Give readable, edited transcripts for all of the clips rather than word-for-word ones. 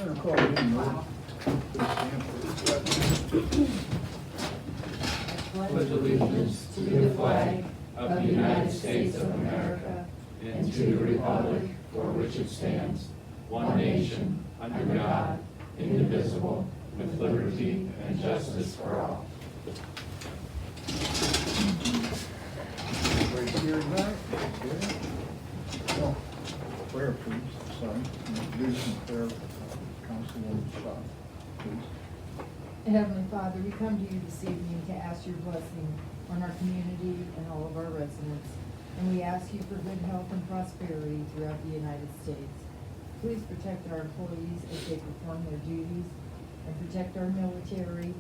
I'm gonna call it in, Lord. Pledge allegiance to the flag of the United States of America and to the republic for which it stands, one nation, under God, indivisible, with liberty and justice for all. Everybody here tonight? Okay. Well, prayer, please, sorry. Introduce and prayer, Councilwoman Shaw, please. Heavenly Father, we come to you this evening to ask your blessing on our community and all of our residents. And we ask you for good health and prosperity throughout the United States. Please protect our employees as they perform their duties and protect our military,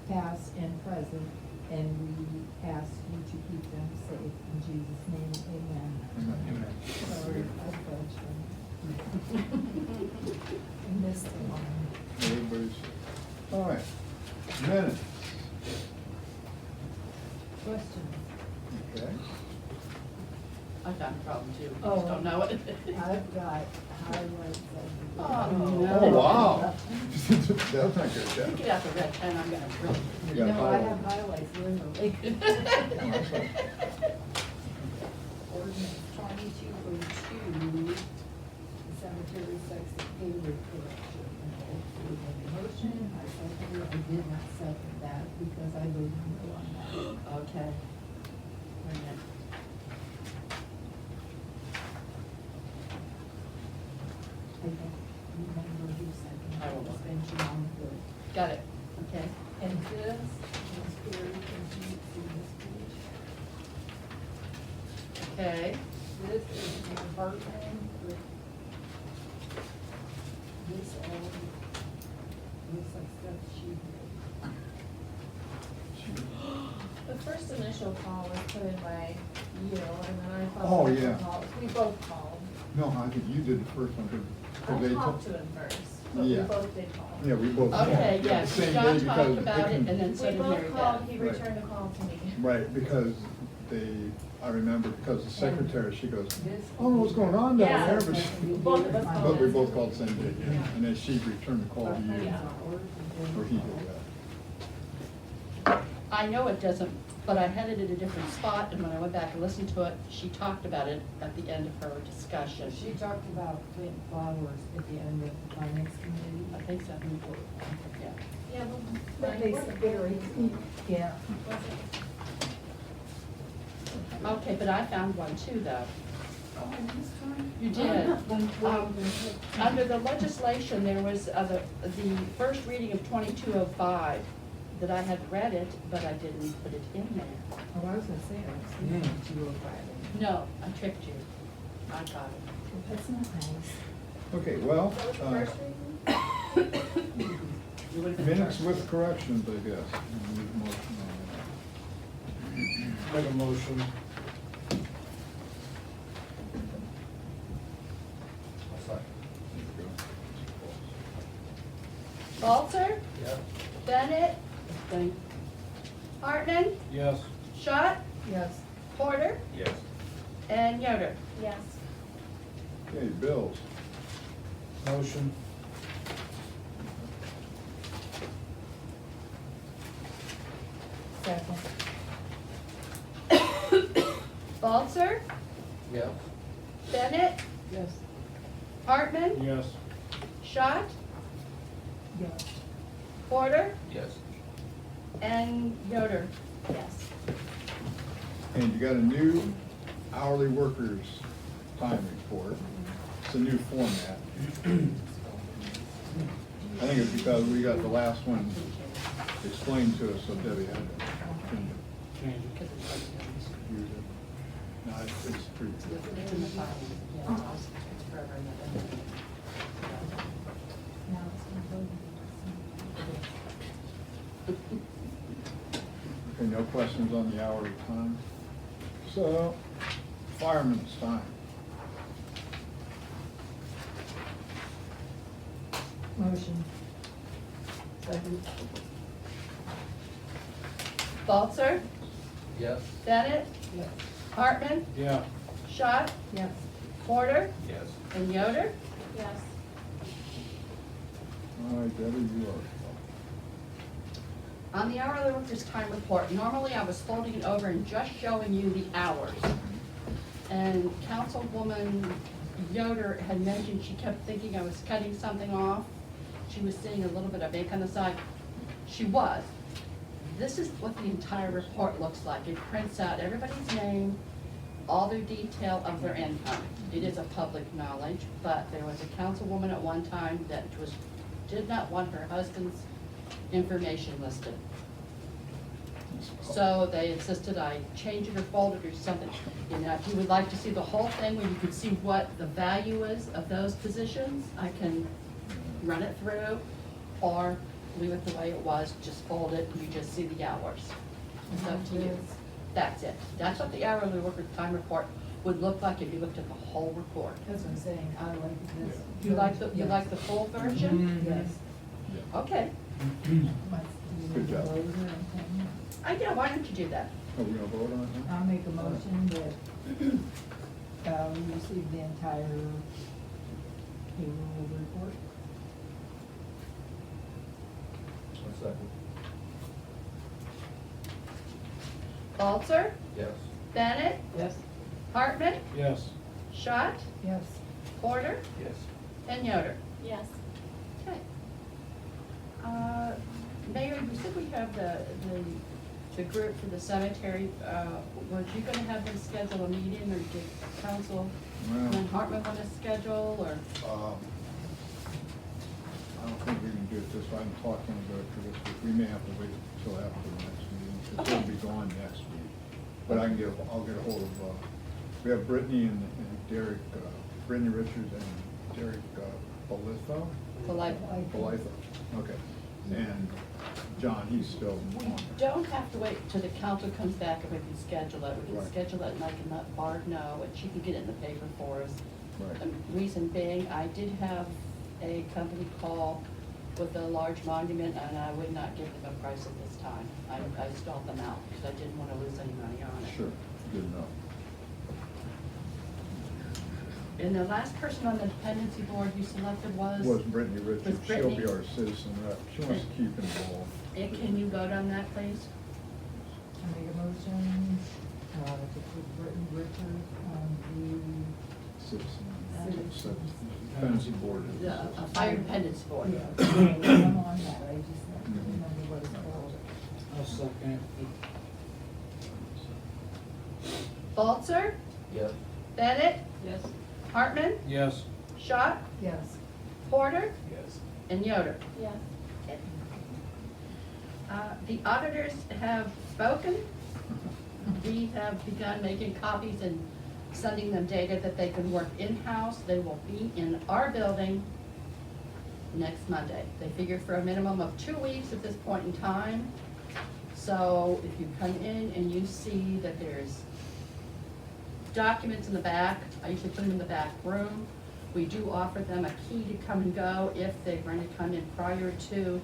past and present. And we ask you to keep them safe. In Jesus' name, amen. Amen. Sorry, I fudged them. I missed one. Everybody's, all right. Minutes, Questions? okay. I've got a problem too, I Oh. just don't know it. I've got highlights. Oh, Oh, no. wow. That's not good, Take it yeah. out the red pen, I'm gonna really. You got No, I highlights. have highlights literally. Oh, that's fine. Ordinance 2202, cemetery section pay rate correction. Motion, I second it. I did not second that because I voted no on that. Okay. Wait a minute. I don't remember who seconded. I will look. It's been too long ago. Got it, okay. And this is very confusing, this page. Okay, This is the department with this all looks like stuff she did. The first initial call was put in by you, and then I Oh, followed yeah. the call. We both called. No, I think you did the first one, because I they talked told. to him first, but we Yeah. both did call. Yeah, we both. okay, yeah, yes, the same John day talked because about it and then We so did Mary both called, Beth. he Right. returned the call to me. Right, because I remember, because the secretary, she goes, This- I don't know what's going on down Yeah. there, but she. Both of us called. But we both called the same day, yeah, Yeah. and then she returned the call to you, Yeah. or he did that. I know it doesn't, but I had it at a different spot, and when I went back and listened to it, she talked about it at the end of her discussion. She talked about plant flowers at the end of the finance committee. I think so. Yeah. Yeah, But they separate, yeah. Okay, but I found one too, though. Oh, I missed one. You did. Under the legislation, there was the first reading of 2205, that I had read it, but I didn't put it in there. Oh, I was gonna say, I was thinking 205. No, I tricked you. I got it. That's not nice. Okay, well, That was the first reading? You would've been minutes first. with corrections, I guess. We need a motion on that. Make a motion. There you go. Walter, Yep. Bennett, Thank- Hartman, Yes. Schott, Yes. Porter, Yes. and Yoder. Yes. Okay, bills. Motion. Second. Walter, Yep. Bennett, Yes. Hartman, Yes. Schott, Yes. Porter, Yes. and Yoder. Yes. And you got a new hourly workers time report. It's a new format. I think it's because we got the last one explained to us, so Debbie had to change it. Change it. Because it's like- Use it. No, it's pretty. It's in the file. Yeah, it's forever in the. Now it's gonna go. Okay, no questions on the hourly time? So, fireman's time. Motion. Second. Walter, Yes. Bennett, Yes. Hartman, Yeah. Schott, Yes. Porter, Yes. And Yoder? Yes. All right, Debbie, you are. On the hourly workers' time report, normally I was folding it over and just showing you the hours. And Councilwoman Yoder had mentioned she kept thinking I was cutting something off. She was seeing a little bit of ink on the side. She was. This is what the entire report looks like. It prints out everybody's name, all their detail of their income. It is a public knowledge, but there was a councilwoman at one time that did not want her husband's information listed. So they insisted I change it or fold it or something. You know, if you would like to see the whole thing where you can see what the value is of those positions, I can run it through, or leave it the way it was, just fold it, and you just see the hours. It's up to you. That's it. That's what the hourly worker time report would look like if you looked at the whole report. That's what I'm saying, I like this. You like the full version? Yes. Okay. Good job. Why don't you do that? Are we gonna vote on it? I'll make a motion that, we receive the entire payroll report. One second. Balzer, Yes. Bennett, Yes. Hartman, Yes. Schott, Yes. Porter, Yes. and Yoder. Yes. Okay. Mayor, you said we have the group for the cemetery. Was you gonna have them schedule a meeting, or did council, Well, and Hartman want to schedule, or? I don't think we can do it this way. I'm talking about it for this week. We may have to wait until after the next meeting, because we'll be gone next week. But I'll get a hold of, we have Brittany and Derek, Brittany Richards and Derek Belitho? Belitho, okay. And John, he's still We on. don't have to wait till the council comes back and we can schedule it. We can Right. schedule it and I can let Barb know and she can get it in the paper for us. Right. The reason being, I did have a company call with a large monument and I would not give them a price at this time. I stalled them out because I didn't want to lose any money on it. Sure, good enough. And the last person on the dependency board you selected was? Was Brittany Richards. Was She'll be Brittany? our citizen rep. She wants to keep involved. And can you vote on that, please? I make a motion, to put Brittany Richards on Citizen. Dependency board. is- The Fire Dependency Board. the, yeah, I'm on that, I just don't remember what it's called. I'll second. Balzer, Yes. Bennett, Yes. Hartman, Yes. Schott, Yes. Porter, Yes. and Yoder. Yes. The auditors have spoken. We have begun making copies and sending them data that they can work in-house. They will be in our building next Monday. They figure for a minimum of 2 weeks at this point in time. So if you come in and you see that there's documents in the back, I usually put them in the back room. We do offer them a key to come and go if they're going to come in prior to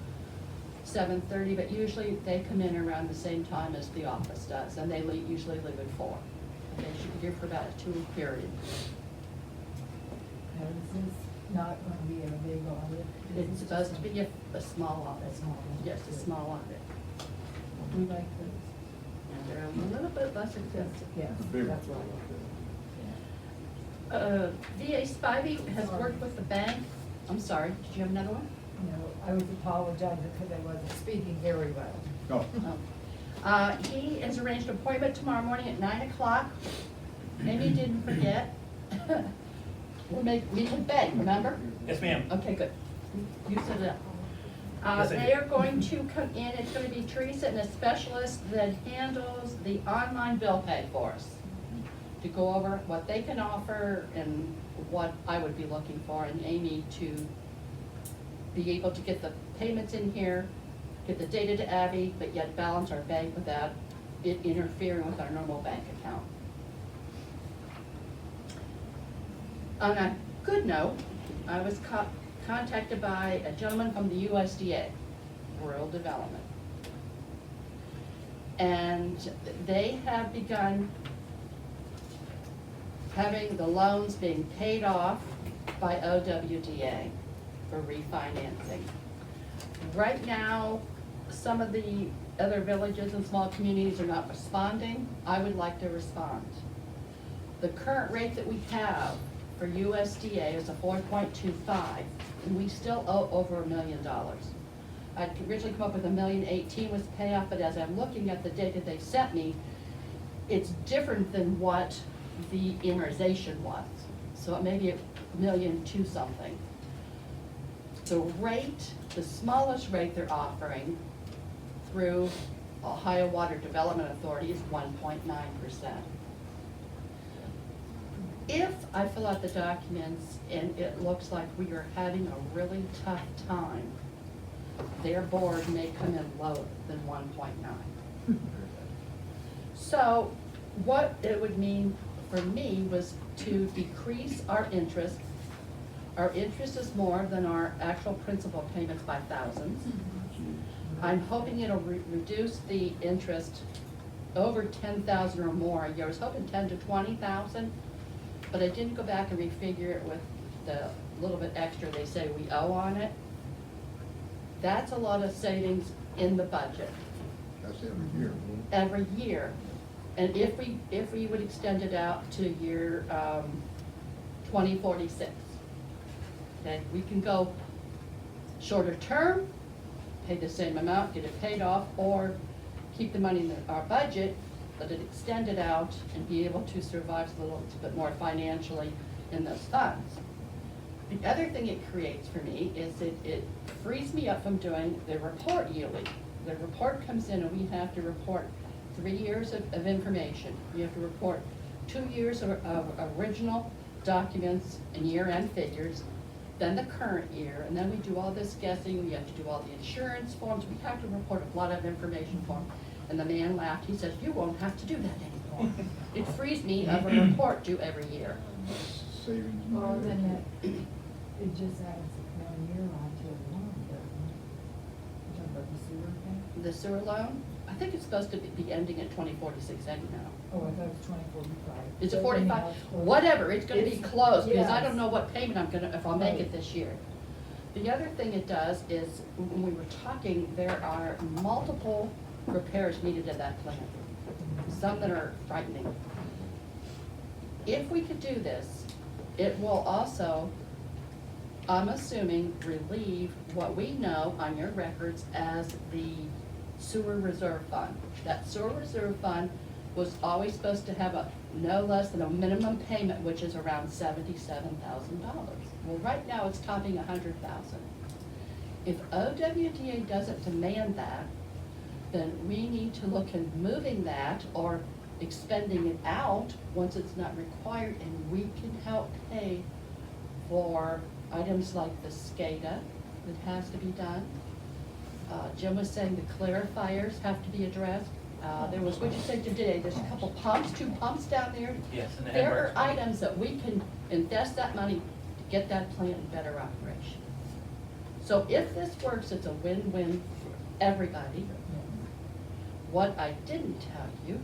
7:30, but usually they come in around the same time as the office does, and they usually leave at 4. They should be here for about a 2-week period. Now, is this not gonna be a big audit? It's supposed to be a small audit. Small audit. Yes, a small audit. We like this. And they're a little bit less expensive. Yes, The big that's one. right. VA Spivey has worked with the bank. I'm sorry, did you have another one? No, I was apologizing because I wasn't speaking very well. Oh, He has arranged an appointment tomorrow morning at 9 o'clock. Maybe didn't forget. We had bank, remember? Yes, ma'am. Okay, good. You set it up. Yes, I They did. are going to come in, it's gonna be Teresa and a specialist that handles the online bill pay for us, to go over what they can offer and what I would be looking for, and Amy to be able to get the payments in here, get the data to Abby, but yet balance our bank without it interfering with our normal bank account. On a good note, I was contacted by a gentleman from the USDA, Rural Development. And they have begun having the loans being paid off by OWDA for refinancing. Right now, some of the other villages and small communities are not responding. I would like to respond. The current rate that we have for USDA is a 4.25, and we still owe over $1 million. I'd originally come up with $1,018,000 was payoff, but as I'm looking at the data they sent me, it's different than what the amortization was. So it may be $1,200,000 something. The rate, the smallest rate they're offering through Ohio Water Development Authority is 1.9%. If I fill out the documents and it looks like we are having a really tough time, their board may come in lower than 1.9. So what it would mean for me was to decrease our interest. Our interest is more than our actual principal payments by thousands. I'm hoping it'll reduce the interest over 10,000 or more a year. I was hoping 10 to 20,000, but I didn't go back and refigure it with the little bit extra they say we owe on it. That's a lot of savings in the budget That's every year. every year. And if we would extend it out to year 2046, okay, we can go shorter term, pay the same amount, get it paid off, or keep the money in our budget, let it extend it out and be able to survive a little bit more financially in those funds. The other thing it creates for me is it frees me up from doing the report yearly. The report comes in and we have to report 3 years of information. We have to report 2 years of original documents and year-end figures, then the current year, and then we do all this guessing, we have to do all the insurance forms, we have to report a lot of information for them. And the man laughed, he says, "You won't have to do that anymore." It frees me of a report due every year. Savings. Well, money. then it just adds 1 year onto a loan, doesn't it? You're talking about the sewer thing? The sewer loan, I think it's supposed to be ending at 2046 anyhow. Oh, I thought it was 2045. Is it But 45? anyhow, it's close. Whatever, it's gonna be It's- close, because I yes. don't know what payment I'm gonna, if I'll make it Right. this year. The other thing it does is, when we were talking, there are multiple repairs needed to that plant. Some that are frightening. If we could do this, it will also, I'm assuming, relieve what we know on your records as the sewer reserve fund. That sewer reserve fund was always supposed to have no less than a minimum payment, which is around $77,000. Well, right now, it's topping $100,000. If OWDA doesn't demand that, then we need to look at moving that or expending it out once it's not required, and we can help pay for items like the SCADA that has to be done. Jim was saying the clarifiers have to be addressed. There was, what'd you say today, there's a couple pumps, 2 pumps down there? Yes, and the There headworks. are items that we can invest that money to get that plant in better operation. So if this works, it's a win-win for everybody. What I didn't tell you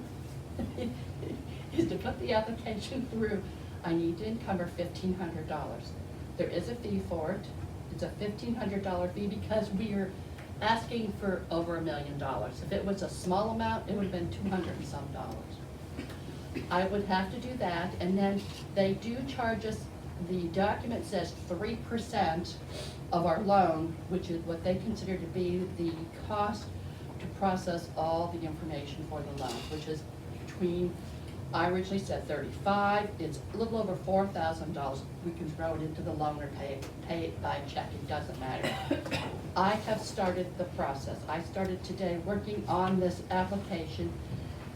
is to put the application through, I need to encumber $1,500. There is a fee for it. It's a $1,500 fee because we are asking for over $1 million. If it was a small amount, it would have been $200 and some dollars. I would have to do that, and then they do charge us, the document says 3% of our loan, which is what they consider to be the cost to process all the information for the loan, which is between, I originally said 35, it's a little over $4,000. We can throw it into the loan or pay it by check, it doesn't matter. I have started the process. I started today working on this application.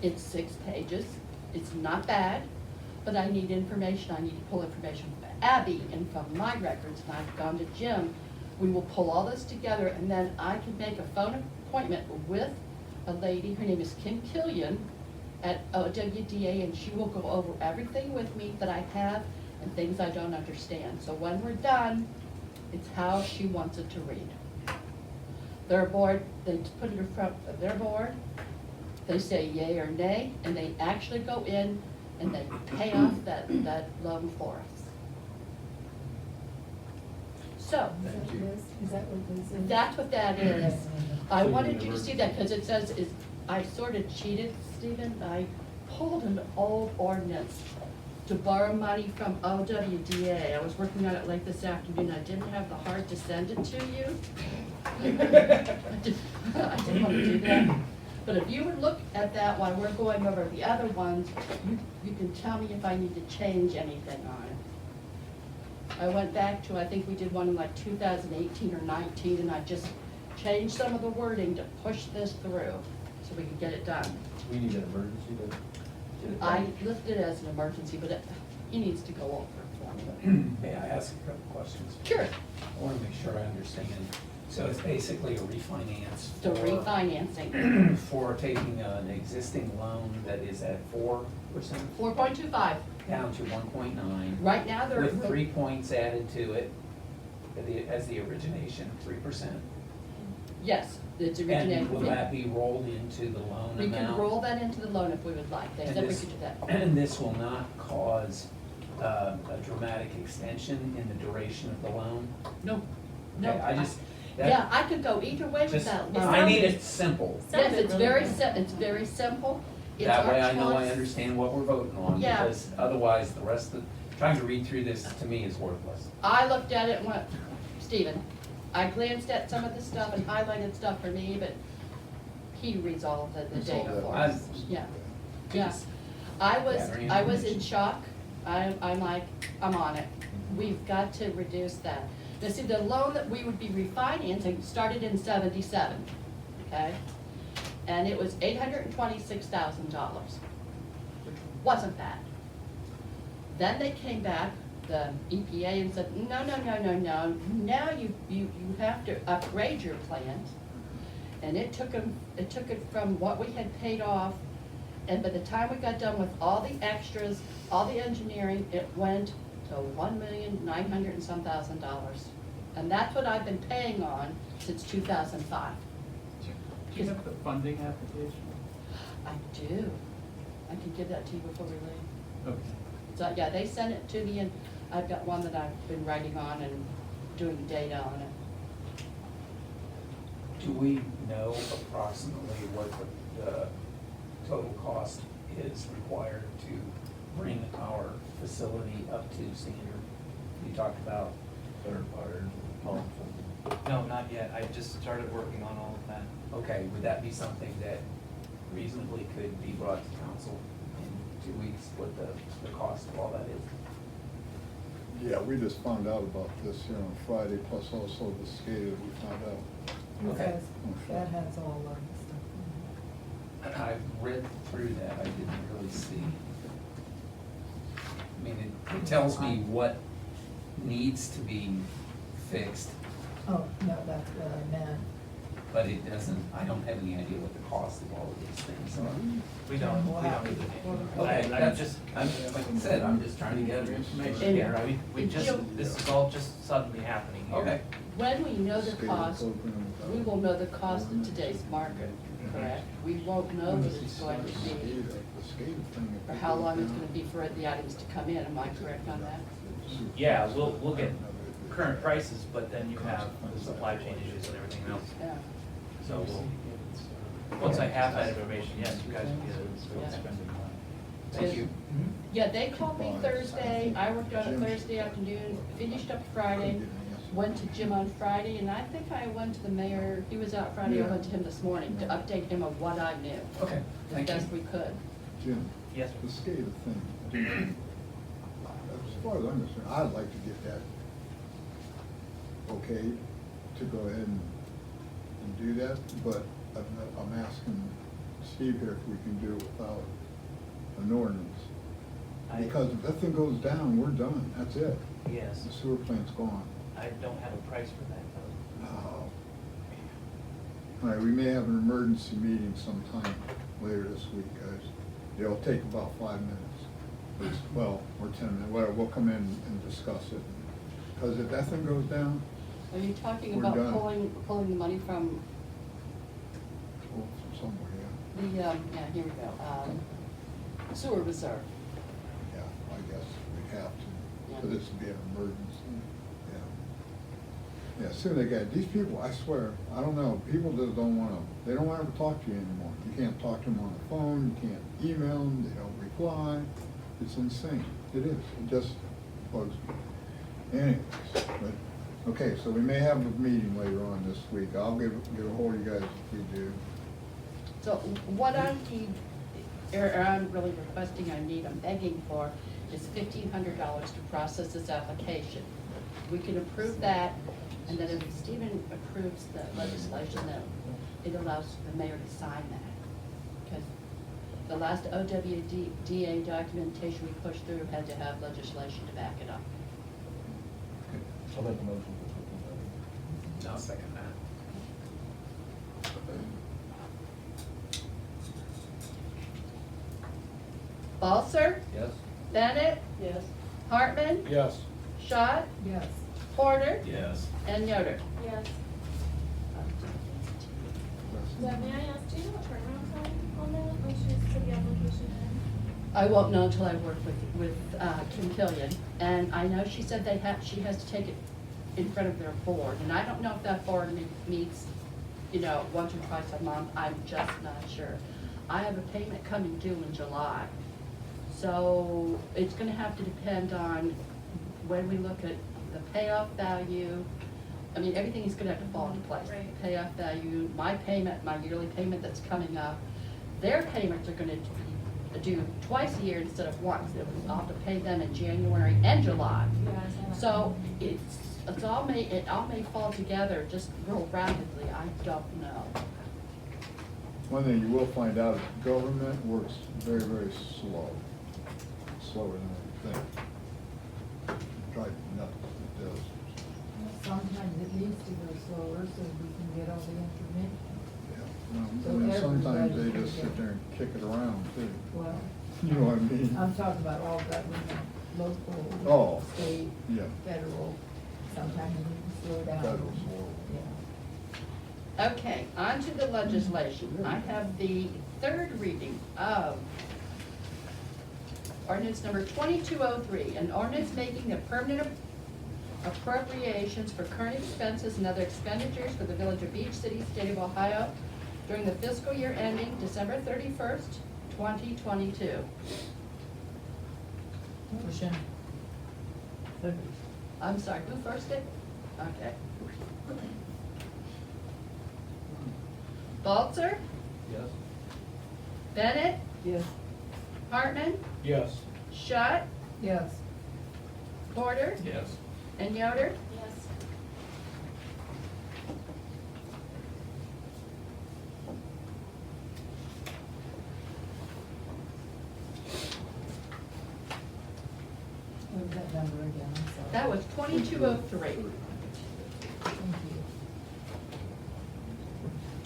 It's 6 pages. It's not bad, but I need information. I need to pull information from Abby and from my records, and I've gone to Jim. We will pull all this together, and then I can make a phone appointment with a lady, her name is Kim Killian, at OWDA, and she will go over everything with me that I have and things I don't understand. So when we're done, it's how she wants it to read. Their board, they put it in front of their board, they say yay or nay, and they actually go in and they pay off that loan for us. So, Thank you. Is that what this is? that's what that is. I So you wanted need you to see emergency. that, because it says, I sort of cheated, Stephen. I pulled an old ordinance to borrow money from OWDA. I was working on it late this afternoon. I didn't have the heart to send it to you. I didn't want to do that. But if you would look at that while we're going over the other ones, you can tell me if I need to change anything on it. I went back to, I think we did one in like 2018 or 19, and I just changed some of the wording to push this through so we could get it done. We need an emergency to get it I done. listed it as an emergency, but he needs to go over it for me. May I ask a couple questions? Sure, I want to make sure I understand. So it's basically a refinance. the for- refinancing, For taking an existing loan that is at 4% 4.25. down to 1.9. Right now, they're. With 3 points added to it as the origination, 3%. Yes, it's And originated. will that be rolled into the loan amount? We can roll that into the loan if we would like. They And said we this- could do that. And this will not cause a dramatic extension in the duration of the loan? No, no. Okay, I just. that- Yeah, I could go either way with Just, that loan. I need it simple. Yes, it's Sounded very, really good. it's very simple. It's That way our I know I choice. understand what we're voting on, Yeah. because otherwise the rest of, trying to read through this to me is worthless. I looked at it and went, Stephen, I glanced at some of the stuff and highlighted stuff for me, but he reads all of the It's all data that. for us. Yeah, yes. I Gathering was in information. shock. I'm like, I'm on it. We've got to reduce that. Now, see, the loan that we would be refinancing started in 77, okay? And it was $826,000, which wasn't bad. Then they came back, the EPA, and said, no, now you have to upgrade your plant. And it took it from what we had paid off, and by the time we got done with all the extras, all the engineering, it went to $1,900,000 and some thousand. And that's what I've been paying on since 2005. Do you have the funding application? I do. I can give that to you before we leave. Okay. So, yeah, they sent it to me, and I've got one that I've been writing on and doing data on it. Do we know approximately what the total cost is required to bring our facility up to standard? You talked about third party pumps. No, not yet. I just started working on all of that. Okay, would that be something that reasonably could be brought to council in 2 weeks, what the cost of all that is? Yeah, we just found out about this here on Friday, plus also the SCADA we found out. Okay. That has all of the stuff. I've read through that, I didn't really see. I mean, it tells me what needs to be fixed, Oh, no, that's what I meant. but it doesn't, I don't have any idea what the cost of all of these things are. We don't We'll have to- Okay, I'm that's, just, like I said, I'm just trying to gather information And- here. yeah, we And just, Jill- this is all just suddenly happening here. Okay, When we know the SCADA cost, program, we will know the cost of today's market, correct? We won't know what it's going to be, SCADA, the SCADA thing. if or we how go long it's down- gonna be for the items to come in, am I correct on that? Yeah, we'll get current prices, but then you have the supply chain issues and everything else. Yeah. So once I have that information, yes, you guys will get it. thank you. Yeah, they called me Thursday, I worked on it Thursday afternoon, finished up Friday, went to Jim on Friday, and I think I went to the mayor, he was out Friday, I went to him this morning to update him of what I knew, Okay, as thank you. best we could. Jim, Yes, the SCADA thing, as far as I'm concerned, I'd like to get that okay to go ahead and do that, but I'm asking Steve here if we can do it without an ordinance. I- Because if that thing goes down, we're done, that's it. yes. The sewer plant's gone. I don't have a price for that, though. Oh. All right, we may have an emergency meeting sometime later this week, guys. It'll take about 5 minutes. Well, or 10 minutes, whatever, we'll come in and discuss it. Because if that thing goes down, Are you talking We're about done. pulling the money from well, from somewhere, yeah. the, yeah, here we go, sewer reserve? Yeah, I guess we'd have to, Yeah. for this to be an emergency, yeah. Yeah, soon they get, these people, I swear, I don't know, people just don't wanna, they don't wanna talk to you anymore. You can't talk to them on the phone, you can't email them, they don't reply. It's insane. It is. It just bugs me. Anyways, but, okay, so we may have a meeting later on this week. I'll get a hold of you guys if we do. So what I need, or I'm really requesting, I'm begging for, is $1,500 to process this application. We can approve that, and then if Stephen approves the legislation, then it allows the mayor to sign that. Because the last OWDA documentation we pushed through had to have legislation to back it up. I'll make a motion for I'll second that. Balser, Yes? Bennett, Yes. Hartman, Yes. Schott, Yes. Porter, Yes. and Yoder. Yes. Deb, may I ask, do you have a turnaround time on that, when she's put the application in? I won't know until I work with Kim Killian, and I know she said she has to take it in front of their board, and I don't know if that board meets, once or twice a month, I'm just not sure. I have a payment coming due in July, so it's gonna have to depend on when we look at the payoff value. I mean, everything is gonna have to fall into place. Right. Payoff value, my payment, my yearly payment that's coming up, their payments are gonna be due twice a year instead of once. I'll have to pay them in January and July. Yeah, I saw that. So it all may fall together just real rapidly, I don't know. One thing you will find out is government works very, very slow. Slower than we think. Drives me nuts. It does. Sometimes it needs to go slower so we can get all the information. Yeah. So And sometimes they everybody just can sit there and kick it around too. Well, You know what I mean? I'm talking about all government, local, Oh, state, yeah. federal. Sometimes you need to slow down. Federal's horrible. Yeah. Okay, on to the legislation. I have the third reading of ordinance number 2203, an ordinance making the permanent appropriations for current expenses and other expenditures for the Village of Beach City, State of Ohio during the fiscal year ending December 31st, 2022. Motion. I'm sorry, who first did? Okay. Balzer, Yes? Bennett, Yes. Hartman, Yes. Schott, Yes. Porter, Yes. and Yoder. Yes. What was that number again? I'm sorry. That was 2203. Thank you.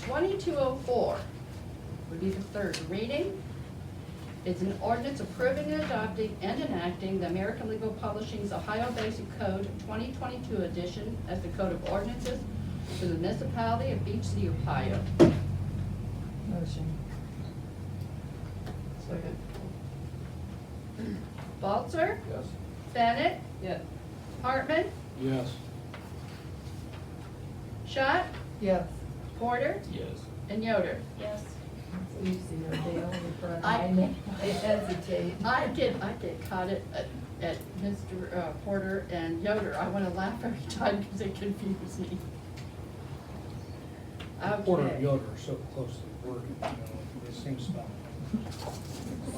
2204 would be the third reading. It's an ordinance approving and adopting and enacting the American Legal Publishing's Ohio Basic Code 2022 edition as the code of ordinances for the municipality of Beach City, Ohio. Motion. Second. Balzer, Yes? Bennett, Yes. Hartman, Yes. Schott, Yes. Porter, Yes. and Yoder. Yes. It's easy, or they only front, I- I hesitate. I get caught at Mr. Porter and Yoder. I want to laugh every time because it confuses me. Porter Okay. and Yoder are so closely working, the same spelling.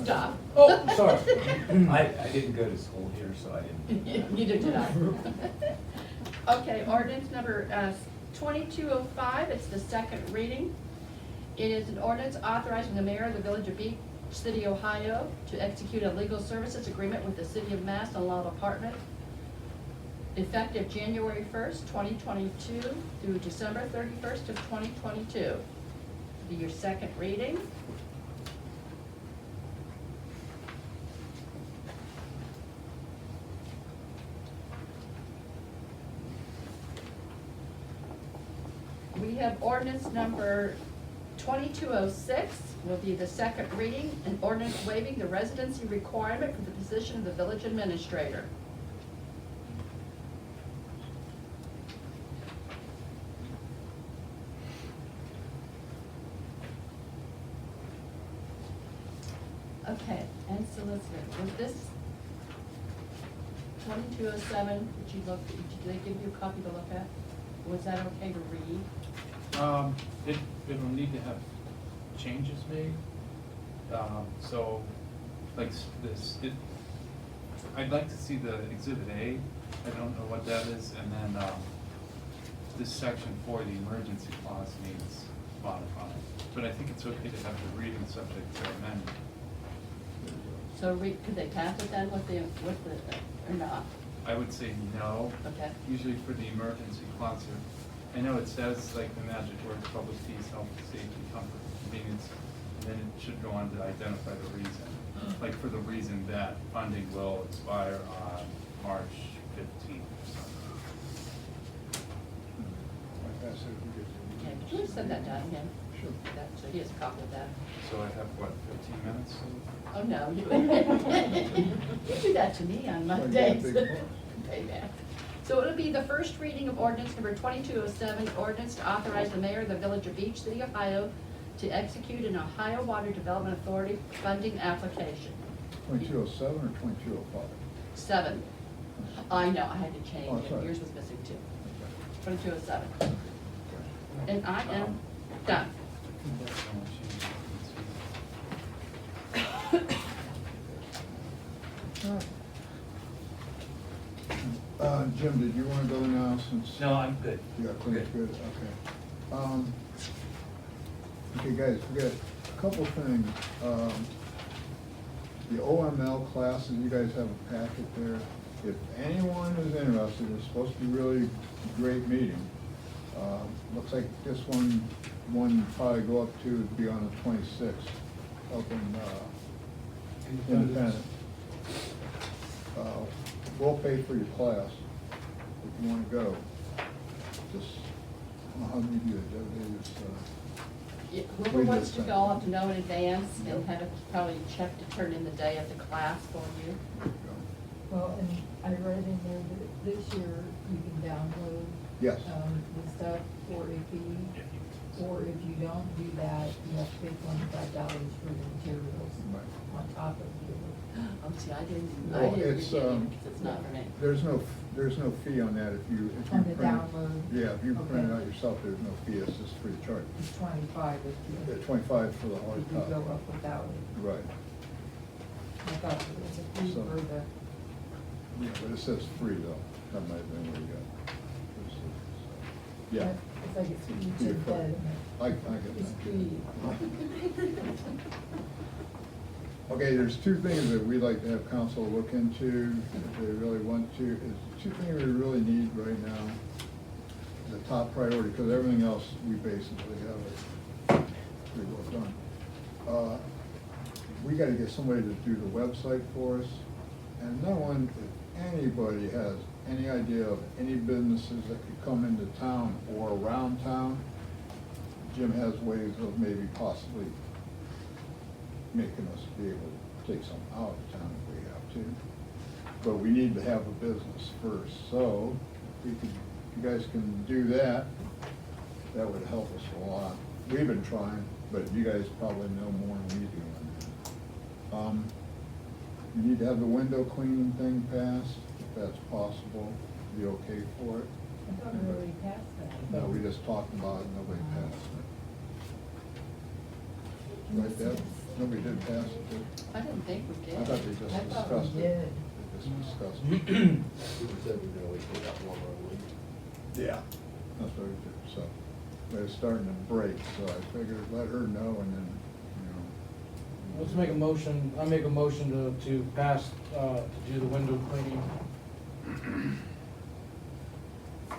Stop. Oh, sorry. I didn't go to school here, so I didn't. Neither did I. Okay, ordinance number 2205, it's the second reading. It is an ordinance authorizing the mayor of the Village of Beach City, Ohio to execute a legal services agreement with the City of Mass and Law Department effective January 1st, 2022 through December 31st of 2022. Be your second reading. We have ordinance number 2206 will be the second reading, an ordinance waiving the residency requirement for the position of the village administrator. Okay, and solicitor, was this 2207, did you look, did they give you a copy to look at? Was that okay to read? It will need to have changes made. So, like I'd like to see the Exhibit A. I don't know what that is, and then, this section for the emergency clause needs modifying. But I think it's okay to have the reading subject to amendment. So could they pass it then with the, or not? I would say no. Okay. Usually for the emergency clause, I know it says like the magic words, public peace, health, safety, comfort, convenience, and then it should go on to identify the reason. Like for the reason that funding will expire on March 15th or something. Okay, could you just send that down again? Sure. That, so he has a copy of that. So I have, what, 15 minutes? Oh, no, you do that to me on Mondays. Big boss. Payback. So it'll be the first reading of ordinance number 2207, ordinance to authorize the mayor of the village of Beach City, Ohio, to execute an Ohio Water Development Authority funding application. 2207 or 2205? 7. I know, I had to Oh, change that's it. right. Yours was missing too. 2207. And I am done. Jim, did you want to go now since? No, I'm good. You got things good, okay. Okay, guys, we got a couple things. The OML classes, you guys have a packet there. If anyone is interested, it's supposed to be really a great meeting. Looks like this one probably go up to be on the 26th, up in Independence. We'll pay for your class if you want to go. Just, I don't know how many of you, Yeah, whoever wants to go, I'll have to know in advance and have it probably check to turn in the day of the class for you. Well, and I read in there that this year you can download. Yes. The stuff for a fee, or if you don't do that, you have to pay $25 for the materials Right. on top of the. Oh, see, I didn't Well, read it it's, because it's not for me. There's no fee on that if you On the print. download? Yeah, if you print it Okay. out yourself, there's no fee, it's just free of charge. It's 25 if Yeah, you, 25 for the if hard you go copy. up without it. Right, I thought it was a fee So- for the, yeah, but it says free though, that might have been where you got it. Yeah. it's like it's each Fee of for- the, I get it's that. free. Okay, there's two things that we'd like to have council look into, if they really want to, is two things we really need right now. The top priority, because everything else, we basically have it pretty well done. We gotta get somebody to do the website for us, and no one, if anybody has any idea of any businesses that could come into town or around town, Jim has ways of maybe possibly making us be able to take some out of town if we have to. But we need to have a business first, so if we could, if you guys can do that, that would help us a lot. We've been trying, but you guys probably know more than we do on that. You need to have the window cleaning thing passed, if that's possible, be okay for it. I thought we already passed that. No, we just talked about it, nobody passed it. Right, Deb? Nobody did pass it, did? I didn't think we did. I thought they just I thought discussed we it. did. They just discussed it. We said we're gonna wait till that one more week. Yeah. That's what we did, so, but it's starting to break, so I figured let her know and then, Let's make a motion, I make a motion to pass, to do the window cleaning.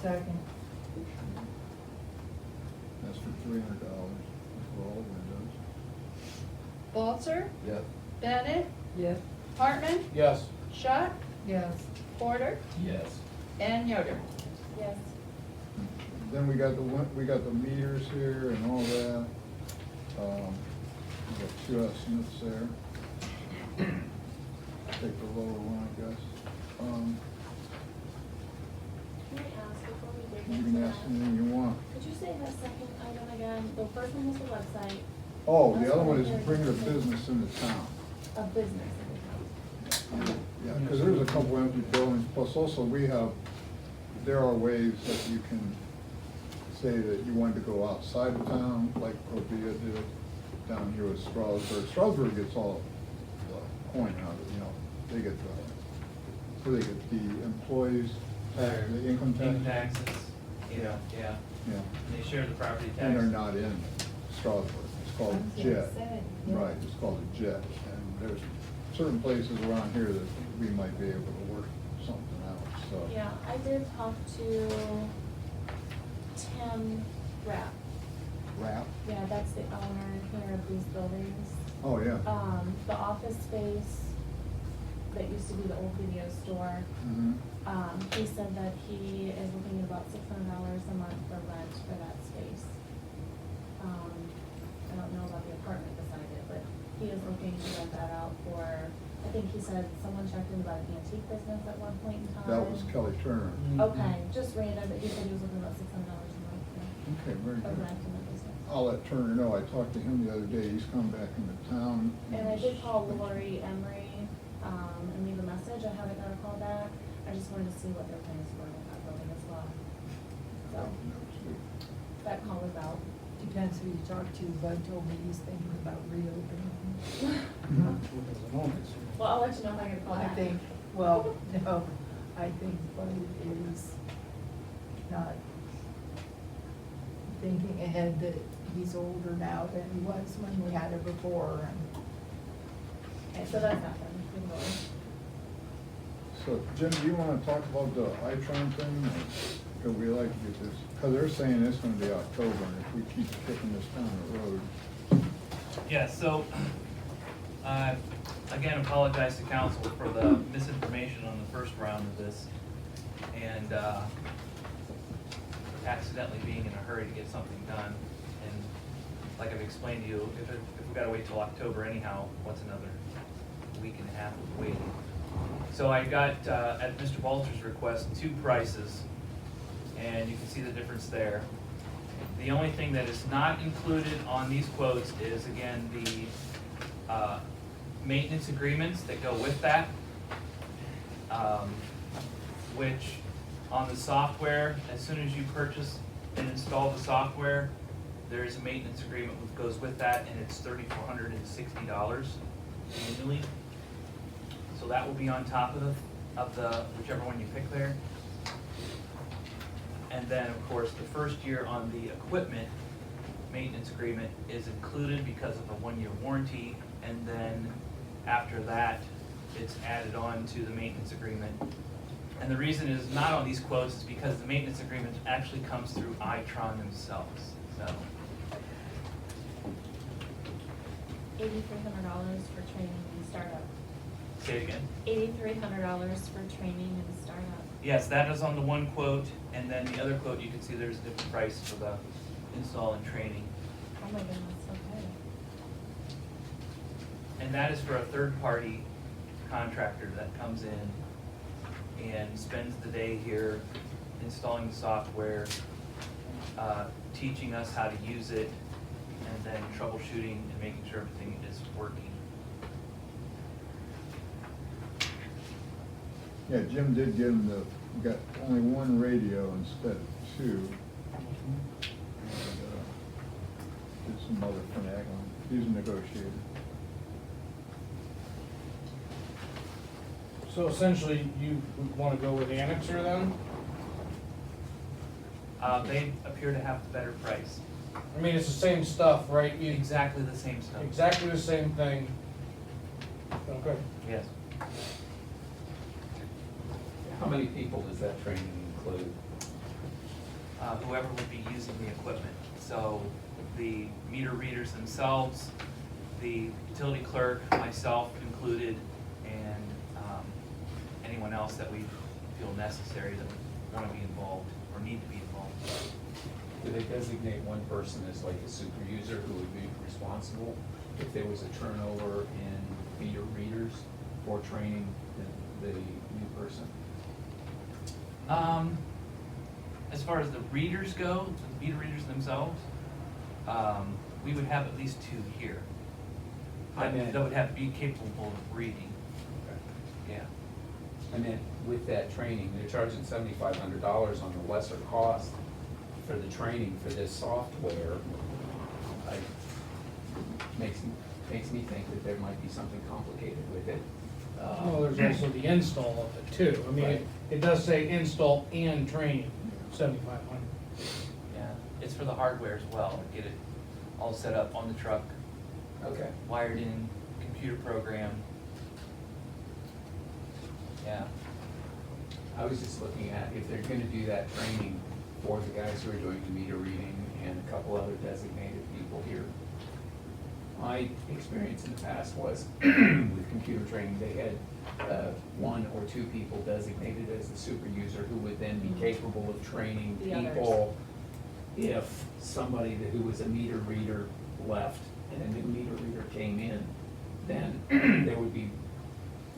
Second. that's for $300 for all windows. Balzer, Yep. Bennett, Yes. Hartman, Yes. Schott, Yes. Porter, Yes. and Yoder. Yes. Then we got the meters here and all that. We got two estimates there. Take the lower one, I guess. Can I ask before we dig You into can ask that? anything you want. Could you say that second item again? The first one was the website. Oh, the other one is bringing a business into town. a business in town. Yeah, because there's a couple empty buildings, plus also there are ways that you can say that you want to go outside of town, like Covia did down here with Strasburg. Strasburg gets all the coin out of it, you know, they get the employees, the income Income tax. taxes, yeah. Yeah, And they share the property tax. and they're not in Strasburg, it's called I was a gonna jet. say, yeah. Right, it's called a jet, and there's certain places around here that we might be able to work something out, so. Yeah, I did talk to Tim Rapp. Wrap, Yeah, that's the owner here of these buildings. oh, yeah. The office space that used to be the old video store, Mhm. he said that he is looking at about $600 a month for rent for that space. I don't know about the apartment beside it, but he is looking to rent that out for, I think he said someone checked in about an antique business at one point in time. That was Kelly Turner. Okay, just random, but he said he was looking about $600 a month Okay, very for good. rent in the business. I'll let Turner know, I talked to him the other day, he's come back into town. And I did call Lori Emery, and leave a message, I haven't got a call back, I just wanted to see what their plans were with that building as well. So, that call was out. Depends who you talk to. Bud told me he's thinking about reopening. Well, I'll let you know if I get a call I back. think, well, no, I think Bud is not thinking ahead that he's older now than he was when we had it before. Okay, so that's happened, with Lori. So, Jim, do you wanna talk about the I-Tron thing, or could we like to get this, cause they're saying it's gonna be October, and if we keep kicking this down the road. Yeah, so, again, apologize to council for the misinformation on the first round of this, and accidentally being in a hurry to get something done. And like I've explained to you, if we gotta wait till October anyhow, what's another week and a half of waiting? So I got, at Mr. Walter's request, 2 prices, and you can see the difference there. The only thing that is not included on these quotes is, again, the maintenance agreements that go with that, which on the software, as soon as you purchase and install the software, there is a maintenance agreement that goes with that, and it's $3,460 annually. So that will be on top of the whichever one you pick there. And then, of course, the first year on the equipment maintenance agreement is included because of a 1-year warranty, and then after that, it's added on to the maintenance agreement. And the reason it is not on these quotes is because the maintenance agreement actually comes through I-Tron themselves, so. $8,300 for training and startup. Say it again. $8,300 for training and startup. Yes, that is on the one quote, and then the other quote, you can see there's a different price for the install and training. Oh my goodness, okay. And that is for a third-party contractor that comes in and spends the day here installing the software, teaching us how to use it, and then troubleshooting and making sure everything is working. Yeah, Jim did give him got only 1 radio instead of 2. And, did some other finagling, he's a negotiator. So essentially, you would wanna go with Annexer then? They appear to have the better price. I mean, it's the same stuff, right? You- Exactly the same stuff. Exactly the same thing. Okay. Yes. How many people does that training include? Whoever would be using the equipment. So the meter readers themselves, the utility clerk, myself included, and anyone else that we feel necessary that would want to be involved or need to be involved. Do they designate one person as like a super user who would be responsible if there was a turnover in meter readers for training the new person? As far as the readers go, the meter readers themselves, we would have at least 2 here. I meant- that would have to be capable of reading, yeah. I meant with that training, they're charging $7,500 on the lesser cost for the training for this software. Makes me think that there might be something complicated with it. Well, there's also the install of it too. I mean, Right. it does say install and training, 7,500. Yeah, it's for the hardware as well, get it all set up on the truck, Okay. wired in, computer program. Yeah, I was just looking at if they're gonna do that training for the guys who are doing the meter reading and a couple other designated people here. My experience in the past was with computer training, they had one or two people designated as the super user who would then be capable of training The others. people. If somebody who was a meter reader left and a new meter reader came in, then there would be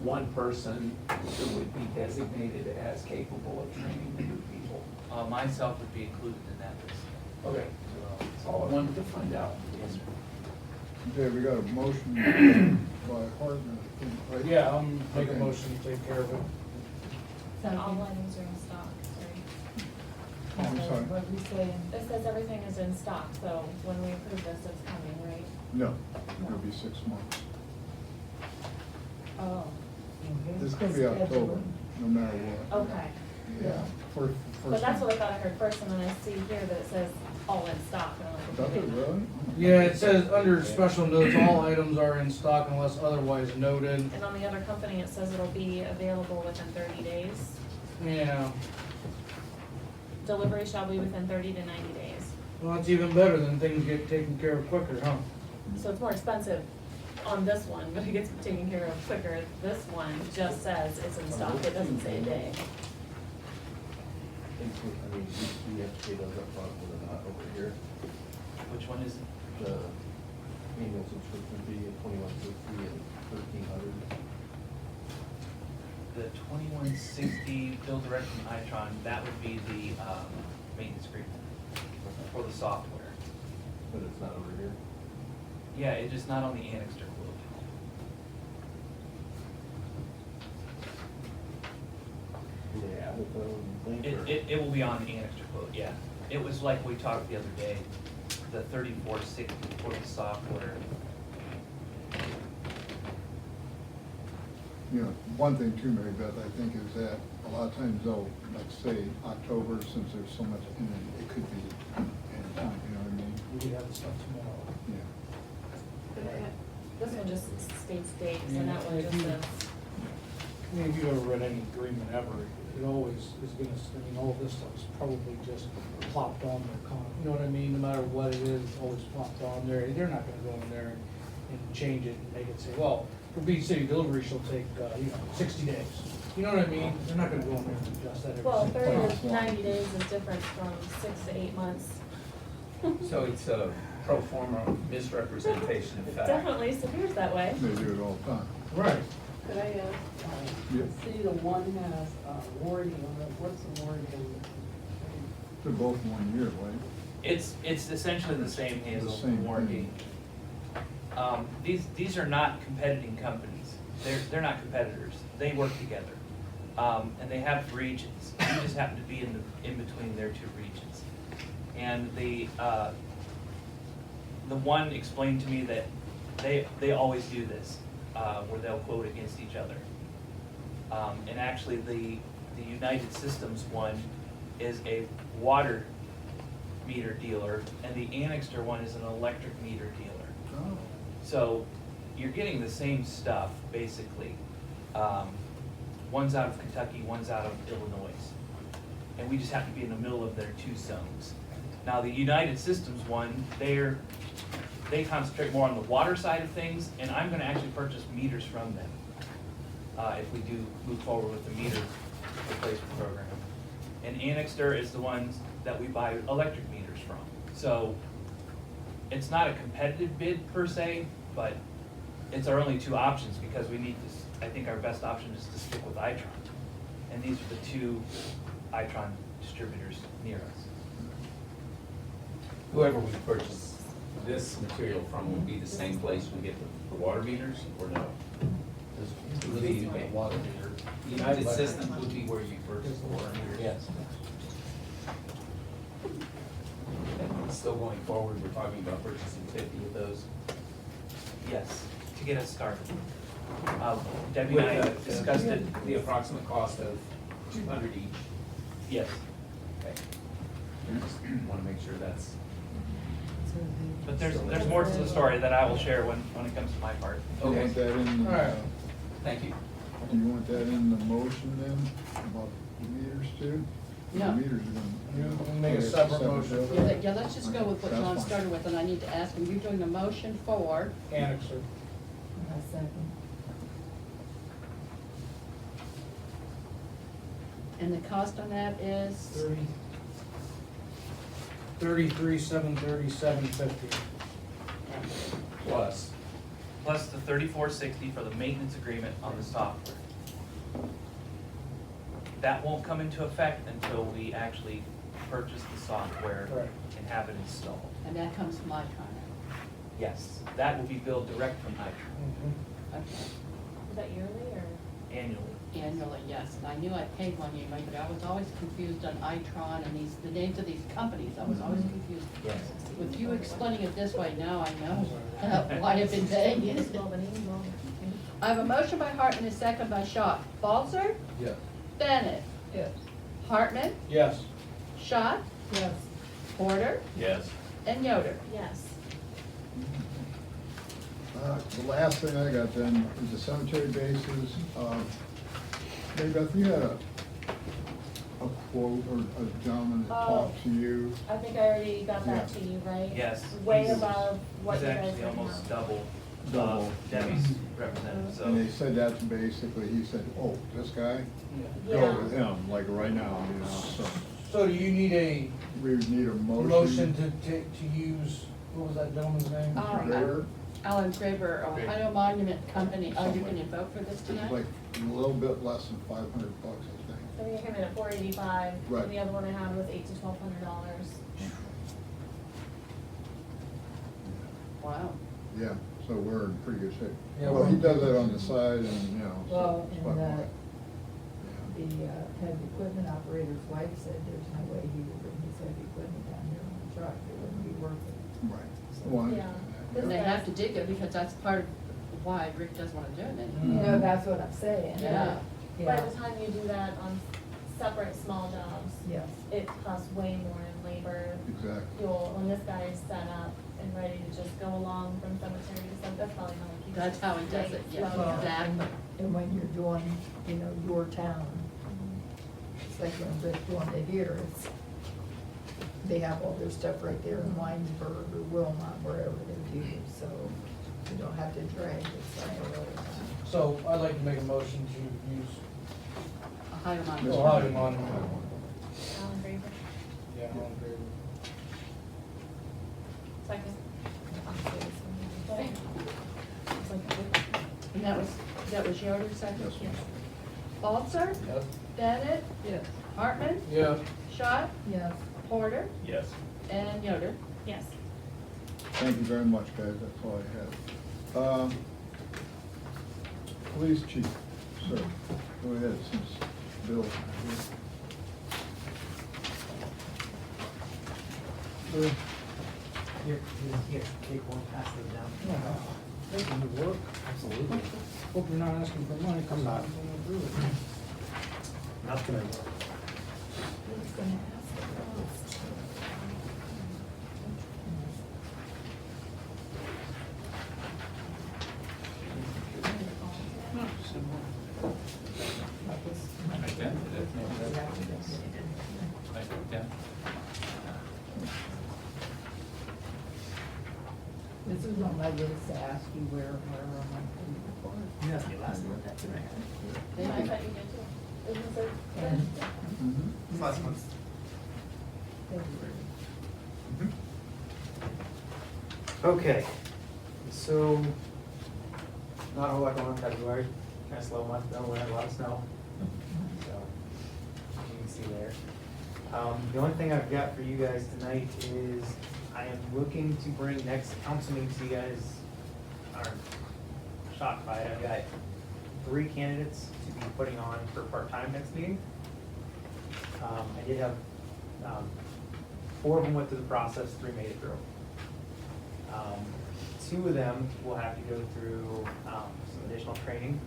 one person who would be designated as capable of training the new people. myself would be included in that list. Okay. That's all I wanted to find out. Yes, sir. Okay, we got a motion by Hartman, I think, right? Yeah, I'll make a Okay. motion to take care of it. And all items are in stock, sorry. I'm sorry. What we saying? It says everything is in stock, so when we approve this, it's coming, right? No, it'll be 6 months. Oh. It's gonna be October, no matter what. Okay. Yeah. First But that's what I one. thought I heard first, and then I see here that it says all in stock. and I'm like, Does it really? Yeah, it says under special notes, all items are in stock unless otherwise noted. And on the other company, it says it'll be available within 30 days. Yeah, Delivery shall be within 30 to 90 days. well, that's even better than things get taken care of quicker, huh? So it's more expensive on this one, but it gets taken care of quicker. This one just says it's in stock, it doesn't say a day. I mean, we have to pay those up front, or not over here. Which one is it? The annual subscription fee of $21.60 and $1,300. The 2160 bill direct from Itron, that would be the maintenance agreement for the software. But it's not over here. Yeah, it's just not on the annexed quote. Do they have it though, in the link, or? It will be on the annexed quote, yeah. It was like we talked the other day, the 3460 for the software. You know, one thing too, Mary Beth, I think is that a lot of times they'll, like say, October, since there's so much in it, it could be anytime, you know what I mean? We could have the stuff tomorrow. Yeah. This one just states dates, and that one just says, I mean, if you've ever read any agreement ever, it always is gonna, I mean, all this stuff is probably just plopped on their you know what I mean? No matter what it is, it's always plopped on there. They're not gonna go in there and change it and make it say, well, for Beach City delivery, she'll take, 60 days. You know what I mean? They're not gonna go in there and adjust that every well, single 30 time. to 90 days is different from 6 to 8 months. So it's a pro forma misrepresentation of It fact. definitely appears that way. They do it all the time. Right. Could I ask, Yeah. see the one has warranty on it, what's the warranty on it? They're both 1 year, right? It's essentially the same The Hazel same warranty. These are not competing companies. They're not competitors. They work together. And they have regions. You just happen to be in between their two regions. And the one explained to me that they always do this, where they'll quote against each other. And actually, the United Systems one is a water meter dealer, and the Annixter one is an electric meter dealer. Oh. So you're getting the same stuff, basically. One's out of Kentucky, one's out of Illinois. And we just happen to be in the middle of their two zones. Now, the United Systems one, they concentrate more on the water side of things, and I'm gonna actually purchase meters from them if we do move forward with the meter replacement program. And Annixter is the ones that we buy electric meters from. So it's not a competitive bid per se, but it's our only two options because we need to, I think our best option is to stick with Itron. And these are the two Itron distributors near us. Whoever we purchase this material from would be the same place we get the water meters, or no? It would be Water meter. United Systems would be where you purchase the water meters? Yes. And still going forward, we're talking about purchasing 50 of those? Yes, to get us started. Debbie and I With, discussed it. the approximate cost of 200 each. Yes, Okay. Just want to make sure that's. but there's more to the story that I will share when it comes to my part. Do you want that in, All right. Thank you. do you want that in the motion then, about the meters too? The No. meters are gonna. You can make a separate motion. Yeah, let's just go with what That's John fine. started with, and I need to ask him, you're doing a motion for, Annexer. A second. and the cost on that is? 33,737.50. Plus, Plus the $34.60 for the maintenance agreement on the software. That won't come into effect until we actually purchase the software Right. and have it installed. And that comes from Icon. Yes, that will be billed direct from Itron Mhm. Okay, Is that yearly or? annually. annually, yes, and I knew I paid one anyway, but I was always confused on Itron and the names of these companies, I was always confused. Yes. With you explaining it this way, now I know why I've been paying it. I have a motion by Hartman, a second by Schott. Balzer? Yes. Bennett? Yes. Hartman? Yes. Schott? Yes. Porter? yes. And Yoder? Yes. The last thing I got then is the cemetery bases. Mary Beth, you had a quote or a gentleman that talked to you. I think I already got that Yeah. to you, right? Yes. Way He's- above what He's you guys actually have almost now. double Double. Debbie's representative, And they so. said that's basically, he said, oh, this guy, Yeah. go with him, like right now, you know, so. So do you need a We would need a motion. motion to use, what was that gentleman's name? Grader. Alan Graber, Ohio Monument Company. Oh, you're gonna vote for this It's tonight? like a little bit less than $500, I think. I think it came in at 485, Right. and the other one I had was $800 to $1,200. Wow. Yeah, so we're in pretty good shape. Yeah, Well, he we're- does that on the side and, you know, so. Well, it's and, quite the fine. Yeah. heavy equipment operator's wife said there's no way he would bring his heavy equipment down here on the truck, it wouldn't be worth it. Right. Well, I Yeah. understand And that. they have to dig it because that's part of why Rick doesn't wanna do it You anymore. know, that's what I'm saying. Yeah. By Yeah, the time you do that on separate small jobs, yes. it costs way more in labor, Exactly. fuel. When this guy is set up and ready to just go along from cemetery to cemetery, that's probably how he keeps. That's how he does it, rates yeah, low. exactly. And when you're doing, you know, your town, it's like when Rick doing it here, it's, they have all their stuff right there in Winesburg or Wilmot, wherever they do, so you don't have to drag it somewhere all the time. So I'd like to make a motion to use Ohio Monument. Ohio Monument. Alan Graver. Yeah, Alan Graver. Second. And that was Yoder second? Yes. Balzer? Yes. Bennett? Yes. Hartman? Yeah. Schott? Yes. Porter? Yes. And Yoder? Yes. Thank you very much, guys, that's all I have. Police chief, sir, go ahead, since Bill's not here. Here, take one, pass them down. Making it work. Absolutely. Hope you're not asking for money. I'm not. Going through it. Not gonna work. Who's gonna ask the most? This is on my list to ask you where on my report. You asked me last month, that tonight. I thought you did too. Isn't it? And Mhm. Last month. February. Okay, so, not a whole lot going on in February, kind of slow month, though, we had a lot of snow, so, as you can see there. The only thing I've got for you guys tonight is, I am looking to bring next council meeting, so you guys are shocked by it. I've got 3 candidates to be putting on for part-time next meeting. I did have 4 of them went through the process, 3 made it through. 2 of them will have to go through some additional training,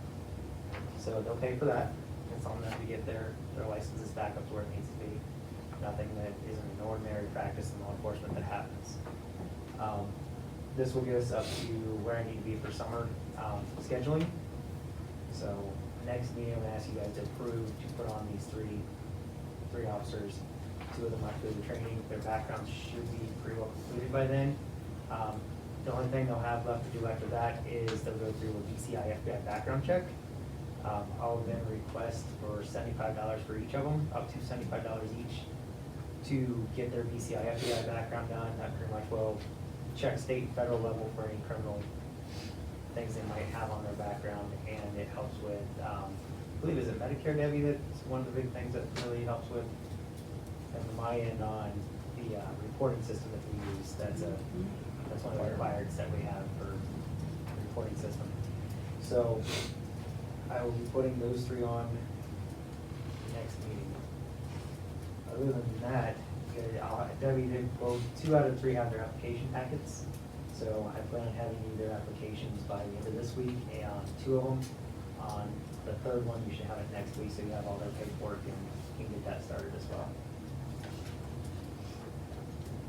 so they'll pay for that. It's on them to get their licenses back up to where it needs to be. Nothing that isn't an ordinary practice in law enforcement that happens. This will get us up to where I need to be for summer scheduling. So next meeting, I'm gonna ask you guys to approve to put on these three officers. 2 of them have to do the training. Their backgrounds should be pretty well completed by then. The only thing they'll have left to do after that is they'll go through a BCI FBI background check. I'll then request for $75 for each of them, up to $75 each, to get their BCI FBI background done. That pretty much will check state and federal level for any criminal things they might have on their background, and it helps with, I believe, is it Medicare, Debbie, that's one of the big things that really helps with, and my end on the reporting system that we use. That's one of the requirements that we have for the reporting system. So I will be putting those 3 on next meeting. Other than that, Debbie did both, 2 out of 3 have their application packets. So I plan on having you their applications by the end of this week, and 2 of them. On the 3rd one, you should have it next week, so you have all their paperwork and can get that started as well.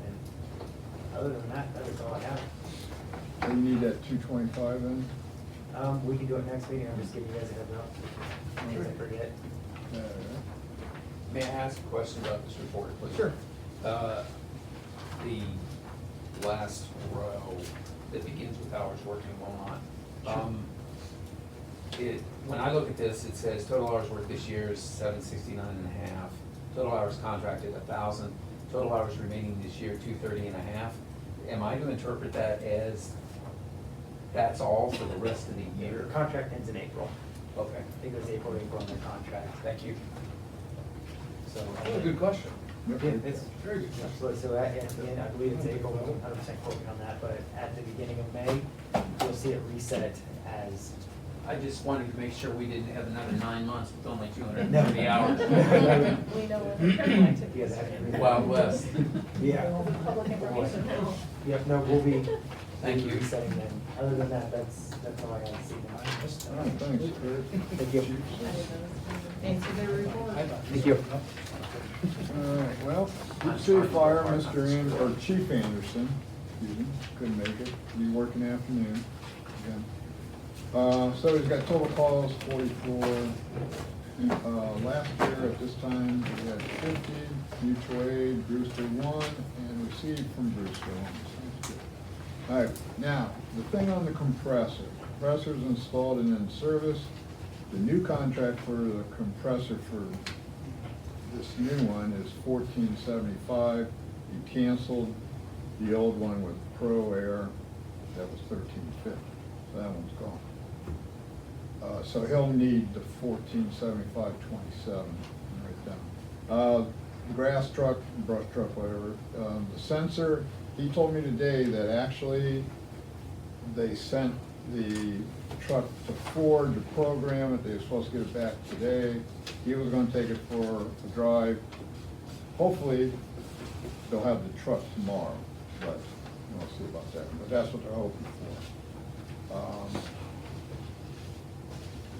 And other than that, that is all I have. We need that 225 then? We can do it next meeting. I'm just giving you guys a heads up, in case I forget. May I ask a question about this report, please? Sure. The last row that begins with hours worked and will not. When I look at this, it says total hours worked this year is 769.5. Total hours contracted 1,000. Total hours remaining this year 230.5. Am I to interpret that as that's all for the rest of the Your year? contract ends in April. Okay, I think it was April on their contract. thank you. So. That's a good question. Yeah, it's Very good question. absolutely. So at the end, I believe it's April, 100% quote me on that, but at the beginning of May, you'll see it reset as. I just wanted to make sure we didn't have another 9 months with only No. 230 hours. We know what the criminal activity Yes, is. I can- Wild West. Yeah. Public information now. Yep, no, we'll be. Thank we'll be you. Resetting them. Other than that, that's all I got to see now. All right, thanks, Kurt. Thank you. Thanks for their report. Thank you. All right, well, Group City Fire, Mr. or Chief Anderson, excuse me, couldn't make it, be working afternoon again. So he's got total calls 44. Last year at this time, we had 50, mutual aid, Brewster 1, and received from Brewster 1. Sounds good. All right, now, the thing on the compressor. Compressor's installed and in service. The new contract for the compressor for this new one is $14.75. He canceled the old one with Pro Air, that was $13.50, so that one's gone. So he'll need the $14.75.27 right down. Grass truck, brush truck, whatever, the sensor, he told me today that actually they sent the truck to Ford to program it. They were supposed to get it back today. He was gonna take it for a drive. Hopefully, they'll have the truck tomorrow, but we'll see about that. But that's what they're hoping for.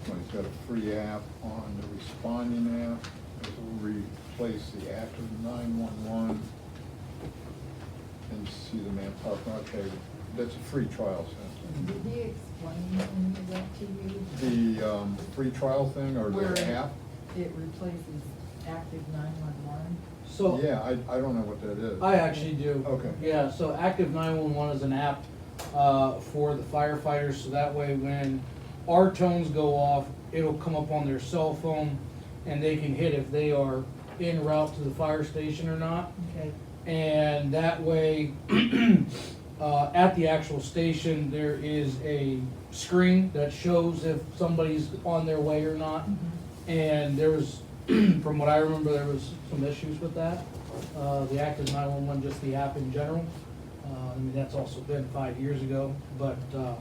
He's got a free app on the responding app. It will replace the active 911 and see the man parking. Okay, that's a free trial session. Did he explain any of that to you? The free trial thing or Where the app? It replaces active 911? So. Yeah, I don't know what that is. I actually do. Okay. Yeah, so Active 911 is an app for the firefighters, so that way when our tones go off, it'll come up on their cell phone and they can hit if they are en route to the fire station or not. Okay. And that way, at the actual station, there is a screen that shows if somebody's on their way or not. And there was, from what I remember, there was some issues with that. The Active 911, just the app in general. I mean, that's also been 5 years ago, but, so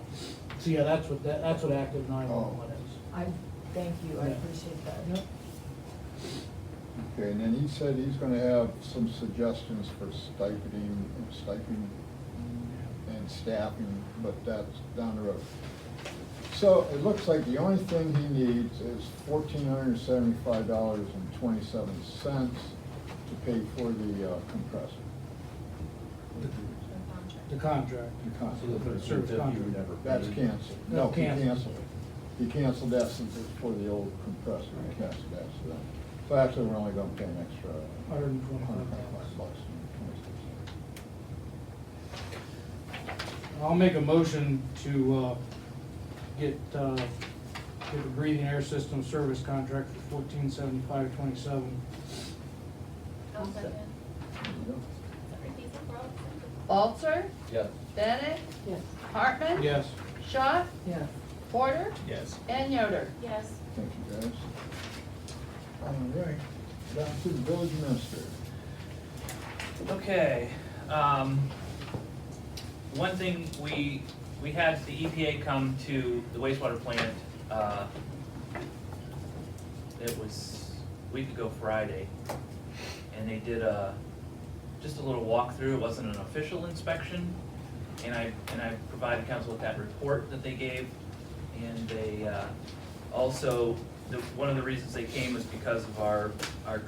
yeah, that's what active 911 is. I, thank you, I Yeah. appreciate that. Yep. Okay, and then he said he's gonna have some suggestions for stipend and staffing, but that's down the road. So it looks like the only thing he needs is $1,475.27 to pay for the compressor. The contract. The con- So the service contract. That's canceled. No, No, he canceled. canceled it. He canceled that since it's for the old compressor, he canceled that, so then, so actually, we're only gonna pay an extra $125. $125. I'll make a motion to get the breathing air system service contract for $1475.27. I'll second. There you go. Walter, Yes. Bennett, Yes. Hartman. Yes. Schott, Yes. Porter, Yes. and Yoder. Yes. Thank you, guys. All right, down to the village minister. Okay, one thing, we had the EPA come to the wastewater plant, it was a week ago Friday, and they did just a little walkthrough. It wasn't an official inspection, and I provided council with that report that they gave, and they also, one of the reasons they came was because of our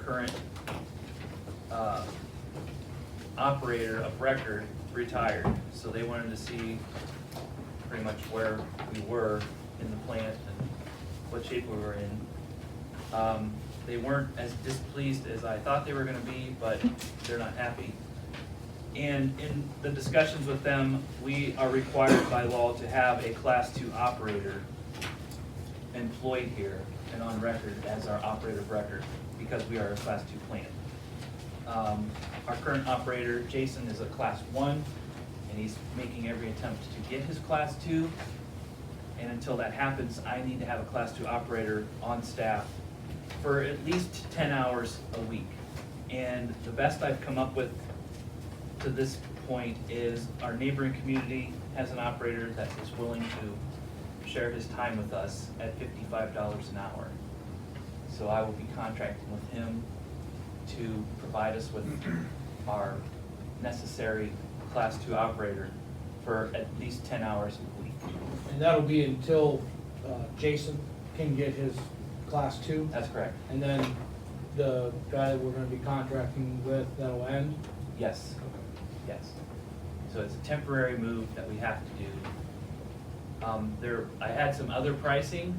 current operator of record retired, so they wanted to see pretty much where we were in the plant and what shape we were in. They weren't as displeased as I thought they were gonna be, but they're not happy. And in the discussions with them, we are required by law to have a Class 2 operator employed here and on record as our operator of record, because we are a Class 2 plant. Our current operator, Jason, is a Class 1, and he's making every attempt to get his Class 2. And until that happens, I need to have a Class 2 operator on staff for at least 10 hours a week. And the best I've come up with to this point is our neighboring community has an operator that is willing to share his time with us at $55 an hour. So I will be contracting with him to provide us with our necessary Class 2 operator for at least 10 hours a week. And that'll be until Jason can get his Class 2. That's correct. And then the guy that we're gonna be contracting with, that'll end? Yes, yes. So it's a temporary move that we have to do. I had some other pricing,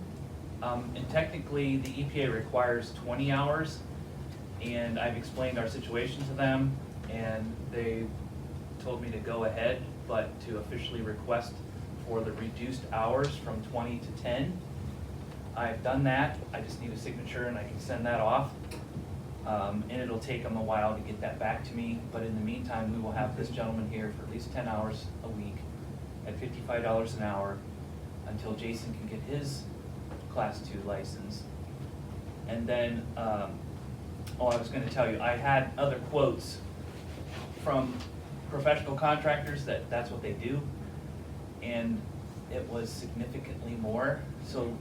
and technically the EPA requires 20 hours, and I've explained our situation to them, and they told me to go ahead, but to officially request for the reduced hours from 20 to 10. I've done that, I just need a signature and I can send that off. And it'll take them a while to get that back to me, but in the meantime, we will have this gentleman here for at least 10 hours a week at $55 an hour until Jason can get his Class 2 license. And then, I was gonna tell you, I had other quotes from professional contractors that's what they do, and it was significantly more. So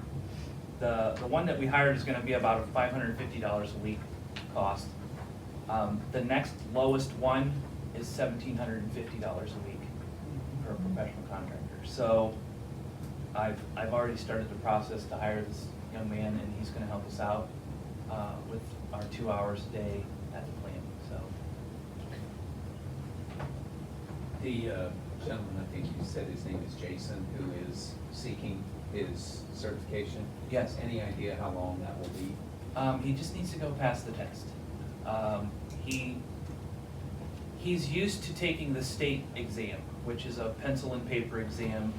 the one that we hired is gonna be about $550 a week cost. The next lowest one is $1,750 a week for a professional contractor. So I've already started the process to hire this young man, and he's gonna help us out with our 2 hours a day at the plant, so. The gentleman, I think you said his name is Jason, who is seeking his certification. Yes. Any idea how long that will be? He just needs to go pass the test. He's used to taking the state exam, which is a pencil and paper exam,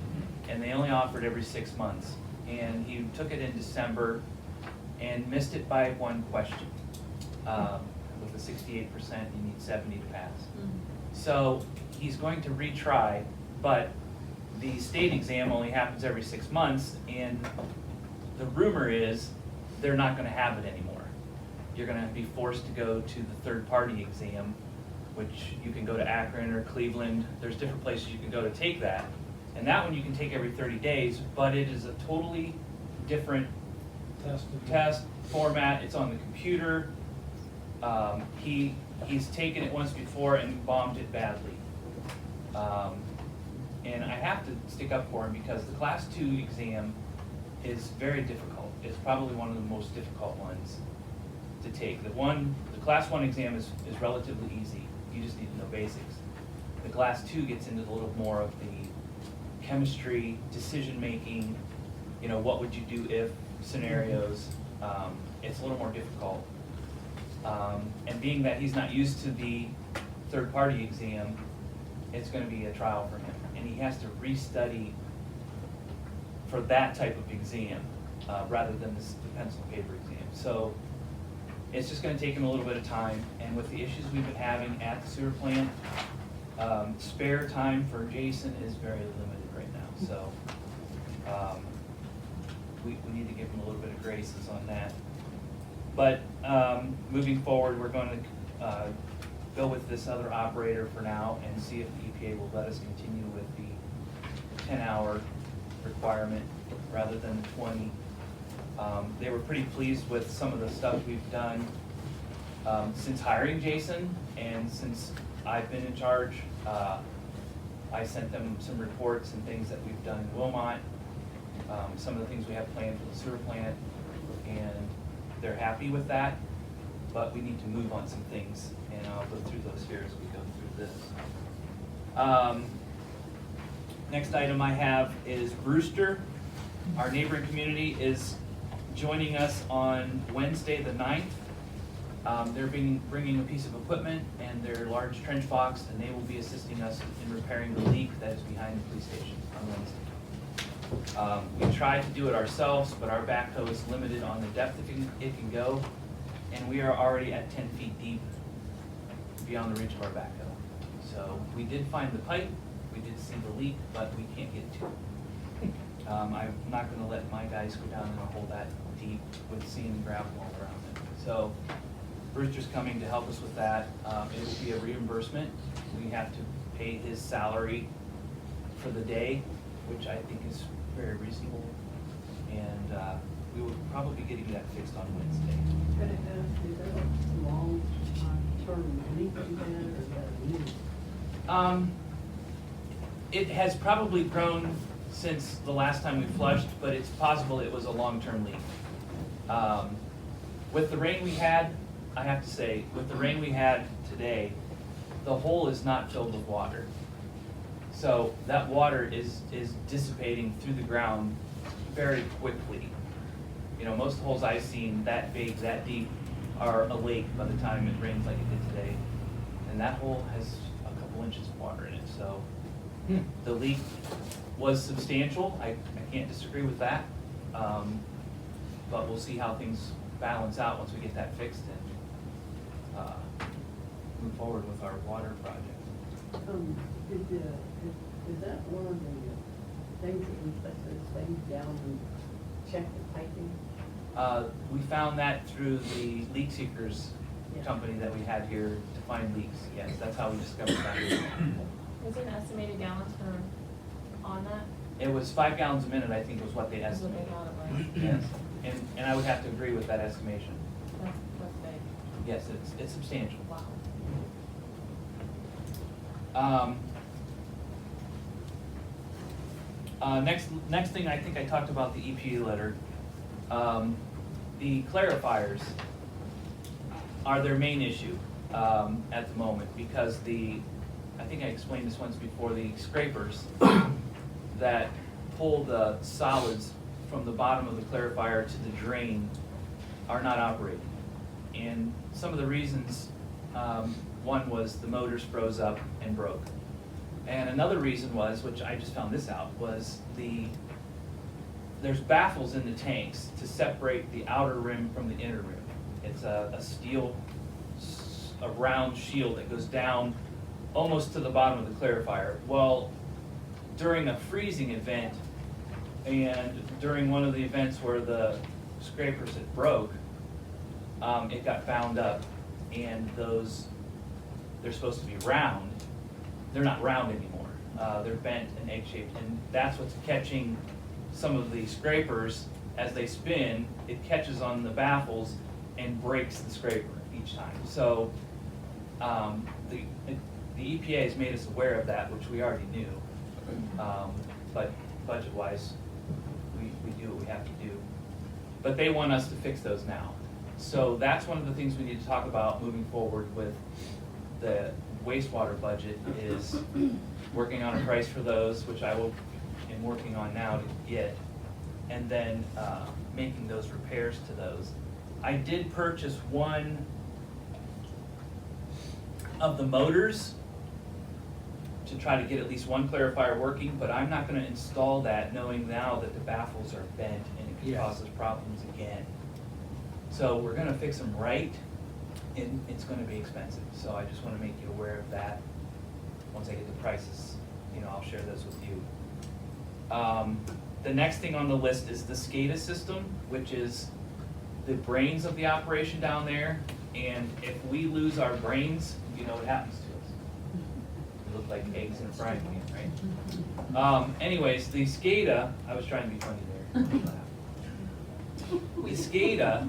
and they only offer it every 6 months. And he took it in December and missed it by one question. With a 68%, you need 70 to pass. So he's going to retry, but the state exam only happens every 6 months, and the rumor is they're not gonna have it anymore. You're gonna be forced to go to the third-party exam, which you can go to Akron or Cleveland. There's different places you can go to take that. And that one you can take every 30 days, but it is a totally different test format. It's on the computer. He's taken it once before and bombed it badly. And I have to stick up for him because the Class 2 exam is very difficult. It's probably one of the most difficult ones to take. The Class 1 exam is relatively easy. You just need to know basics. The Class 2 gets into a little more of the chemistry, decision-making, what would you do if scenarios. It's a little more difficult. And being that he's not used to the third-party exam, it's going to be a trial for him. And he has to restudy for that type of exam rather than the pencil and paper exam. So it's just going to take him a little bit of time. And with the issues we've been having at the sewer plant, spare time for Jason is very limited right now. So we need to give him a little bit of graces on that. But moving forward, we're going to go with this other operator for now and see if the EPA will let us continue with the 10-hour requirement rather than the 20. They were pretty pleased with some of the stuff we've done since hiring Jason, and since I've been in charge. I sent them some reports and things that we've done in Wilmot, some of the things we have planned for the sewer plant, and they're happy with that, but we need to move on some things, and I'll go through those here as we go through this. Next item I have is Brewster. Our neighboring community is joining us on Wednesday the 9th. They're bringing a piece of equipment and their large trench box, and they will be assisting us in repairing the leak that is behind the police station on Wednesday. We tried to do it ourselves, but our backhoe is limited on the depth it can go, and we are already at 10 feet deep beyond the reach of our backhoe. So we did find the pipe, we did see the leak, but we can't get to it. I'm not going to let my guys go down in a hole that deep with sand and gravel all around it. So Brewster's coming to help us with that. It will be a reimbursement. We have to pay his salary for the day, which I think is very reasonable. And we will probably be getting that fixed on Wednesday. Could it go, is that a long-term leak you had, or is that a new? It has probably grown since the last time we flushed, but it's possible it was a long-term leak. With the rain we had, I have to say, with the rain we had today, the hole is not filled with water. So that water is dissipating through the ground very quickly. Most holes I've seen that big, that deep, are a lake by the time it rains like it did today. And that hole has a couple inches of water in it, so the leak was substantial. I can't disagree with that. But we'll see how things balance out once we get that fixed and move forward with our water project. Is that one of the things that we put those things down and check the piping? We found that through the leak seekers Yeah. company that we had here to find leaks. Yes, that's how we discovered that. Was there an estimated gallons on that? It was 5 gallons a minute, I think, was what they That's what they estimated. thought it was. Yes, and I would have to agree with that estimation. That's big. Yes, it's substantial. Wow. Next thing, I think I talked about the EPA letter. The clarifiers are their main issue at the moment, because I think I explained this once before, the scrapers that pull the solids from the bottom of the clarifier to the drain are not operating. And some of the reasons, one was the motors froze up and broke. And another reason was, which I just found this out, was there's baffles in the tanks to separate the outer rim from the inner rim. It's a steel, a round shield that goes down almost to the bottom of the clarifier. Well, during a freezing event, and during one of the events where the scrapers had broke, it got bound up, and they're supposed to be round, they're not round anymore. They're bent and egg-shaped, and that's what's catching some of the scrapers as they spin. It catches on the baffles and breaks the scraper each time. So the EPA has made us aware of that, which we already knew. But budget-wise, we do what we have to do. But they want us to fix those now. So that's one of the things we need to talk about moving forward with the wastewater budget, is working on a price for those, which I am working on now to get, and then making those repairs to those. I did purchase one of the motors to try to get at least one clarifier working, but I'm not gonna install that knowing now that the baffles are bent and it could Yes. cause us problems again. So we're gonna fix them right, and it's gonna be expensive, so I just wanna make you aware of that. Once I get the prices, I'll share those with you. The next thing on the list is the SCADA system, which is the brains of the operation down there, and if we lose our brains, you know what happens to us. We look like eggs in a frying pan, right? Anyways, the SCADA, I was trying to be funny there. The SCADA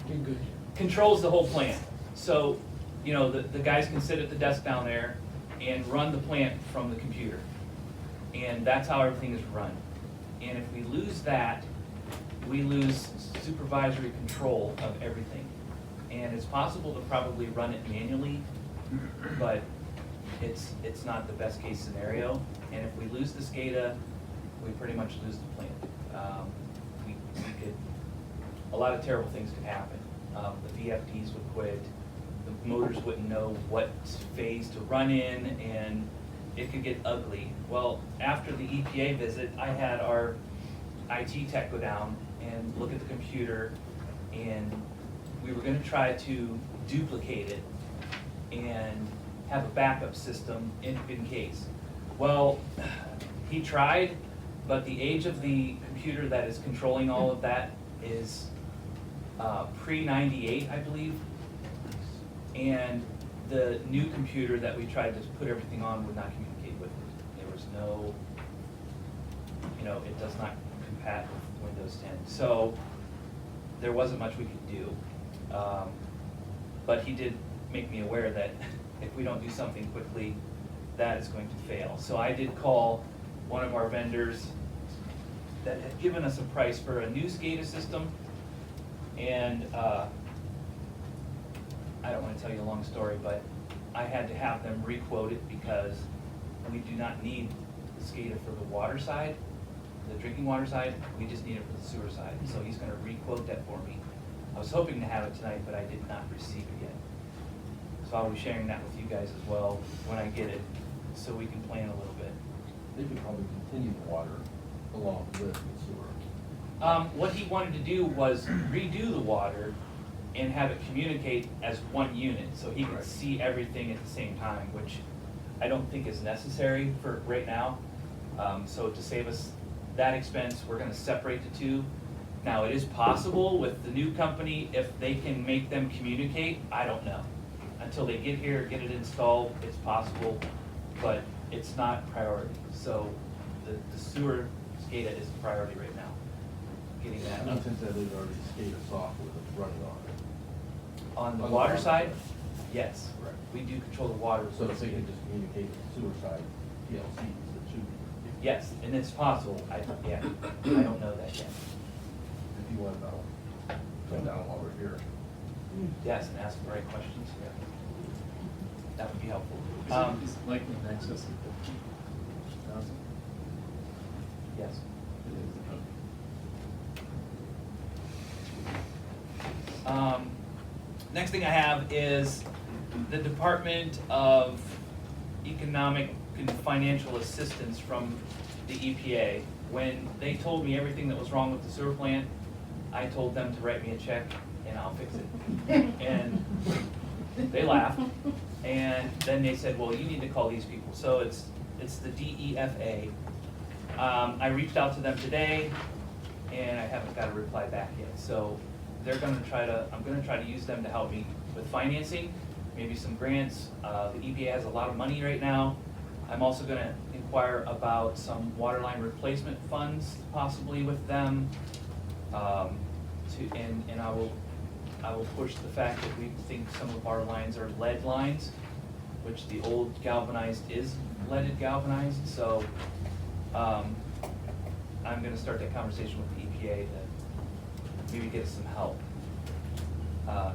Been good. controls the whole plant. So, the guys can sit at the desk down there and run the plant from the computer. And that's how everything is run. And if we lose that, we lose supervisory control of everything. And it's possible to probably run it manually, but it's not the best case scenario. And if we lose the SCADA, we pretty much lose the plant. A lot of terrible things could happen. The VFDs would quit, the motors wouldn't know what phase to run in, and it could get ugly. Well, after the EPA visit, I had our IT tech go down and look at the computer, and we were gonna try to duplicate it and have a backup system in case. Well, he tried, but the age of the computer that is controlling all of that is pre-98, I believe. And the new computer that we tried to put everything on would not communicate with it. There was no, it does not compat with Windows 10. So there wasn't much we could do. But he did make me aware that if we don't do something quickly, that is going to fail. So I did call one of our vendors that had given us a price for a new SCADA system. And I don't want to tell you a long story, but I had to have them re-quote it because we do not need the SCADA for the water side, the drinking water side. We just need it for the sewer side. So he's going to re-quote that for me. I was hoping to have it tonight, but I did not receive it yet. So I'll be sharing that with you guys as well when I get it, so we can plan a little bit. They could probably continue the water along with the sewer. What he wanted to do was redo the water and have it communicate as one unit, so he could see everything at the same time, which I don't think is necessary for right now. So to save us that expense, we're gonna separate the two. Now, it is possible with the new company, if they can make them communicate, I don't know. Until they get here, get it installed, it's possible, but it's not priority. So the sewer SCADA is the priority right now. Getting that Not up. since that is already SCADA software that's running on it. On the On water side, side. yes. Correct. We do control the water. So if they could just communicate with the sewer side, PLCs, that should be. Yes, and it's possible. I don't know that yet. If you want to come down while we're here. Yes, and ask the right questions. Yeah. That would be helpful. Is it likely in excess of 50,000? Yes. It is, okay. Next thing I have is the Department of Economic and Financial Assistance from the EPA. When they told me everything that was wrong with the sewer plant, I told them to write me a check and I'll fix it. And they laughed. And then they said, well, you need to call these people. So it's the DEFA. I reached out to them today and I haven't got a reply back yet. So I'm gonna try to use them to help me with financing, maybe some grants. The EPA has a lot of money right now. I'm also gonna inquire about some water line replacement funds possibly with them. And I will push the fact that we think some of our lines are lead lines, which the old galvanized is leaded galvanized, so, I'm gonna start that conversation with the EPA to maybe get us some help,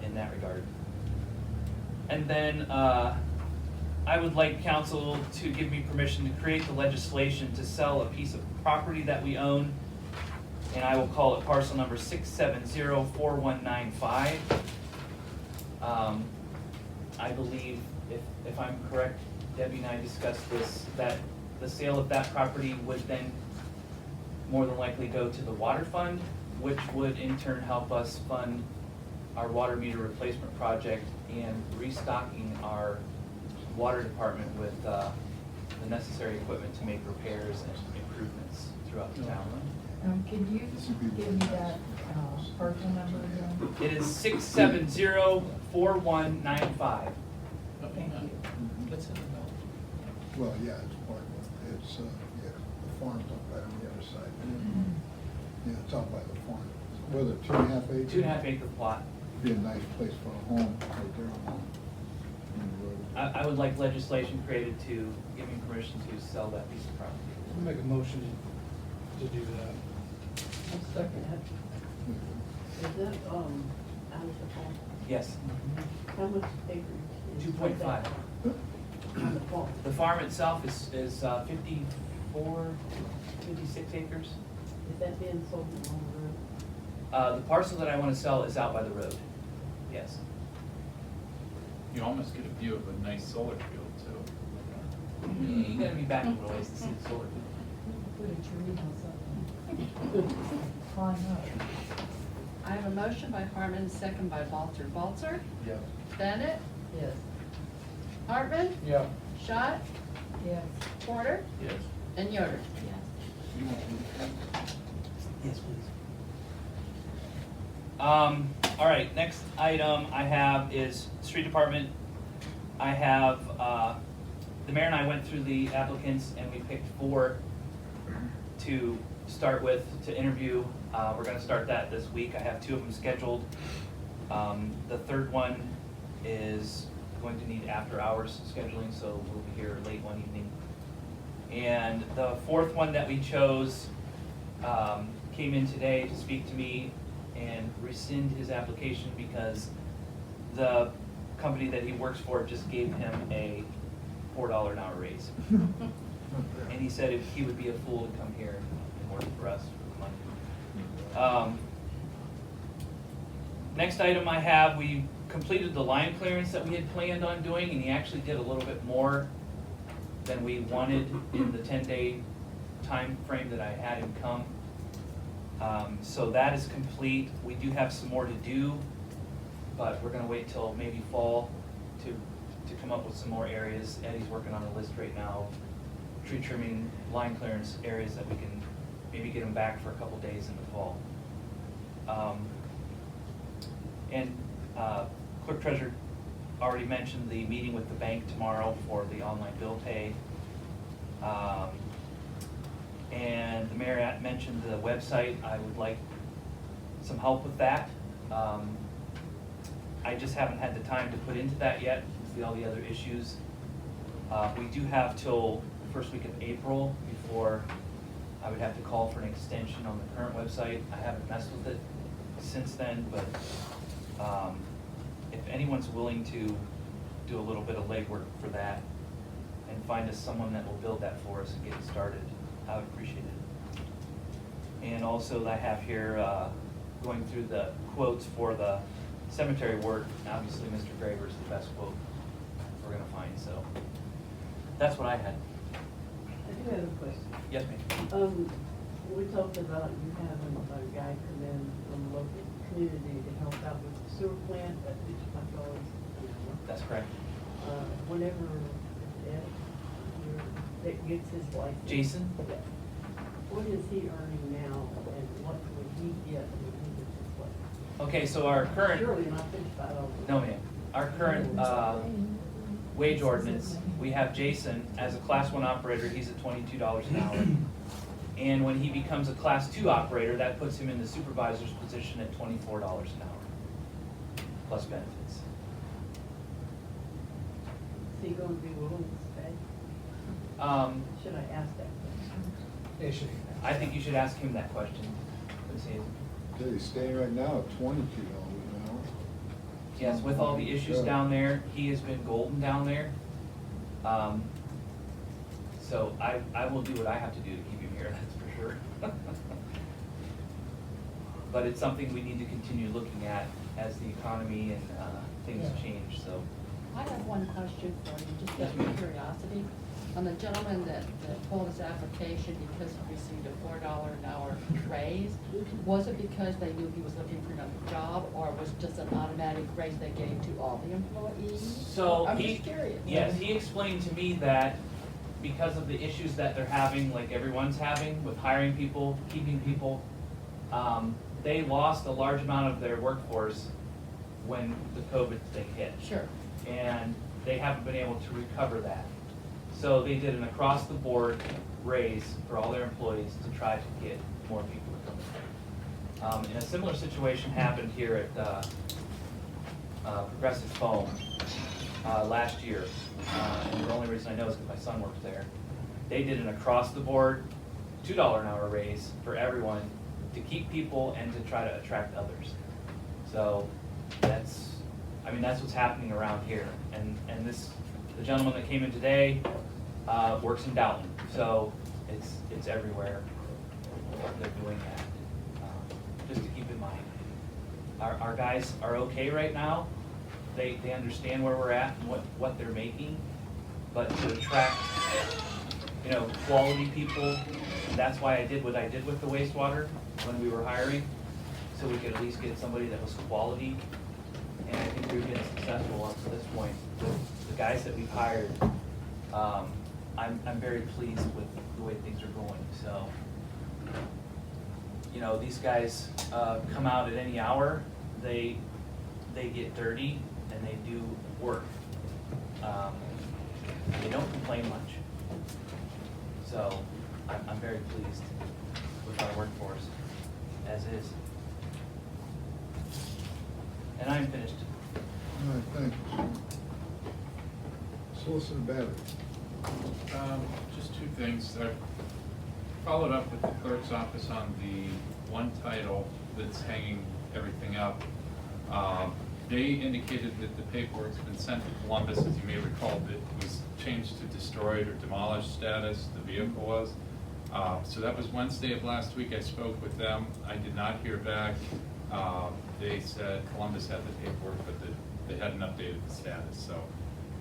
in that regard. And then, I would like council to give me permission to create the legislation to sell a piece of property that we own, and I will call it parcel number 6704195. I believe, if I'm correct, Debbie and I discussed this, that the sale of that property would then more than likely go to the water fund, which would in turn help us fund our water meter replacement project and restocking our water department with the necessary equipment to make repairs and improvements throughout the town. Can you give me that, parcel number again? It is 6704195. Thank you. What's in the middle? Well, yeah, it's part of it. It's, yeah, the farm's up right on the other side. Yeah, it's out by the farm. Was it 2.5 acres? 2.5 acre plot. Be a nice place for a home right there on the road. I would like legislation created to give me permission to sell that piece of property. I'll make a motion to do that. I'll second that. Is that, out of the farm? Yes, How much acreage is? 2.5. On the farm? The farm itself is 54, 56 acres. Is that being sold on the road? The parcel that I want to sell is out by the road. Yes. You almost get a view of a nice solar field too. You gotta be back a little ways to see the solar. Put a tree on something. Climb up. I have a motion by Hartman, second by Walter. Walter? Yeah. Bennett? Yes. Hartman? Yeah. Schott? Yes. Porter? Yes. And Yoder? Yes, please. All right, next item I have is street department. I have, the mayor and I went through the applicants and we picked 4 to start with, to interview. We're gonna start that this week. I have 2 of them scheduled. The third one is going to need after hours scheduling, so we'll be here late one evening. And the fourth one that we chose, came in today to speak to me and rescind his application because the company that he works for just gave him a $4 an hour raise. And he said if he would be a fool to come here and work for us for the money. Next item I have, we completed the line clearance that we had planned on doing, and he actually did a little bit more than we wanted in the 10-day time frame that I had him come. So that is complete. We do have some more to do, but we're gonna wait till maybe fall to come up with some more areas. Eddie's working on a list right now, tree trimming, line clearance areas that we can maybe get him back for a couple days in the fall. Clerk Treasurer already mentioned the meeting with the bank tomorrow for the online bill pay. And the mayor mentioned the website. I would like some help with that. I just haven't had the time to put into that yet, see all the other issues. We do have till the first week of April before I would have to call for an extension on the current website. I haven't messed with it since then, but if anyone's willing to do a little bit of legwork for that and find us someone that will build that for us and get it started, I would appreciate it. And also I have here, going through the quotes for the cemetery work, obviously Mr. Graver's the best quote we're gonna find, so that's what I had. I do have a question. Yes, ma'am. We talked about you having a guy come in from the local community to help out with the sewer plant at $55 an hour. That's correct. Whenever that gets his license. Jason? What is he earning now and what would he get when he gets his license? Okay, so our current, Surely not $55. no ma'am, our current, wage ordinance, we have Jason as a class 1 operator, he's at $22 an hour. And when he becomes a class 2 operator, that puts him in the supervisor's position at $24 an hour, plus benefits. Is he going to be willing to stay? Should I ask that question? They should. I think you should ask him that question. Let's see. Okay, he's staying right now at $22 an hour. Yes, with all the issues down there, he has been golden down there. So I will do what I have to do to keep him here, that's for sure. But it's something we need to continue looking at as the economy and things change, so. I have one question for you, just out of curiosity. On the gentleman that pulled his application because he received a $4 an hour raise, was it because they knew he was looking for another job, or was it just an automatic raise they gave to all the employees? So I'm he, just curious. yes, he explained to me that because of the issues that they're having, like everyone's having with hiring people, keeping people, they lost a large amount of their workforce when the COVID thing hit. Sure. And they haven't been able to recover that. So they did an across-the-board raise for all their employees to try to get more people to come in. And a similar situation happened here at Progressive Foam last year. And the only reason I know is because my son works there. They did an across-the-board $2 an hour raise for everyone to keep people and to try to attract others. So that's, I mean, that's what's happening around here. And the gentleman that came in today works in Dalton, so it's everywhere they're doing that. Just to keep in mind, our guys are okay right now. They understand where we're at and what they're making, but to attract, quality people, that's why I did what I did with the wastewater when we were hiring, so we could at least get somebody that was quality. And I think we've been successful up to this point with the guys that we've hired. I'm very pleased with the way things are going, so. These guys come out at any hour, they get dirty and they do work. They don't complain much. So I'm very pleased with our workforce as is. And I'm finished. All right, thank you, sir. Solicitor Battery. Just two things. I followed up with the clerk's office on the one title that's hanging everything up. They indicated that the paperwork's been sent to Columbus, as you may recall, that it was changed to destroyed or demolished status, the vehicle was. So that was Wednesday of last week. I spoke with them. I did not hear back. They said Columbus had the paperwork, but that they hadn't updated the status. So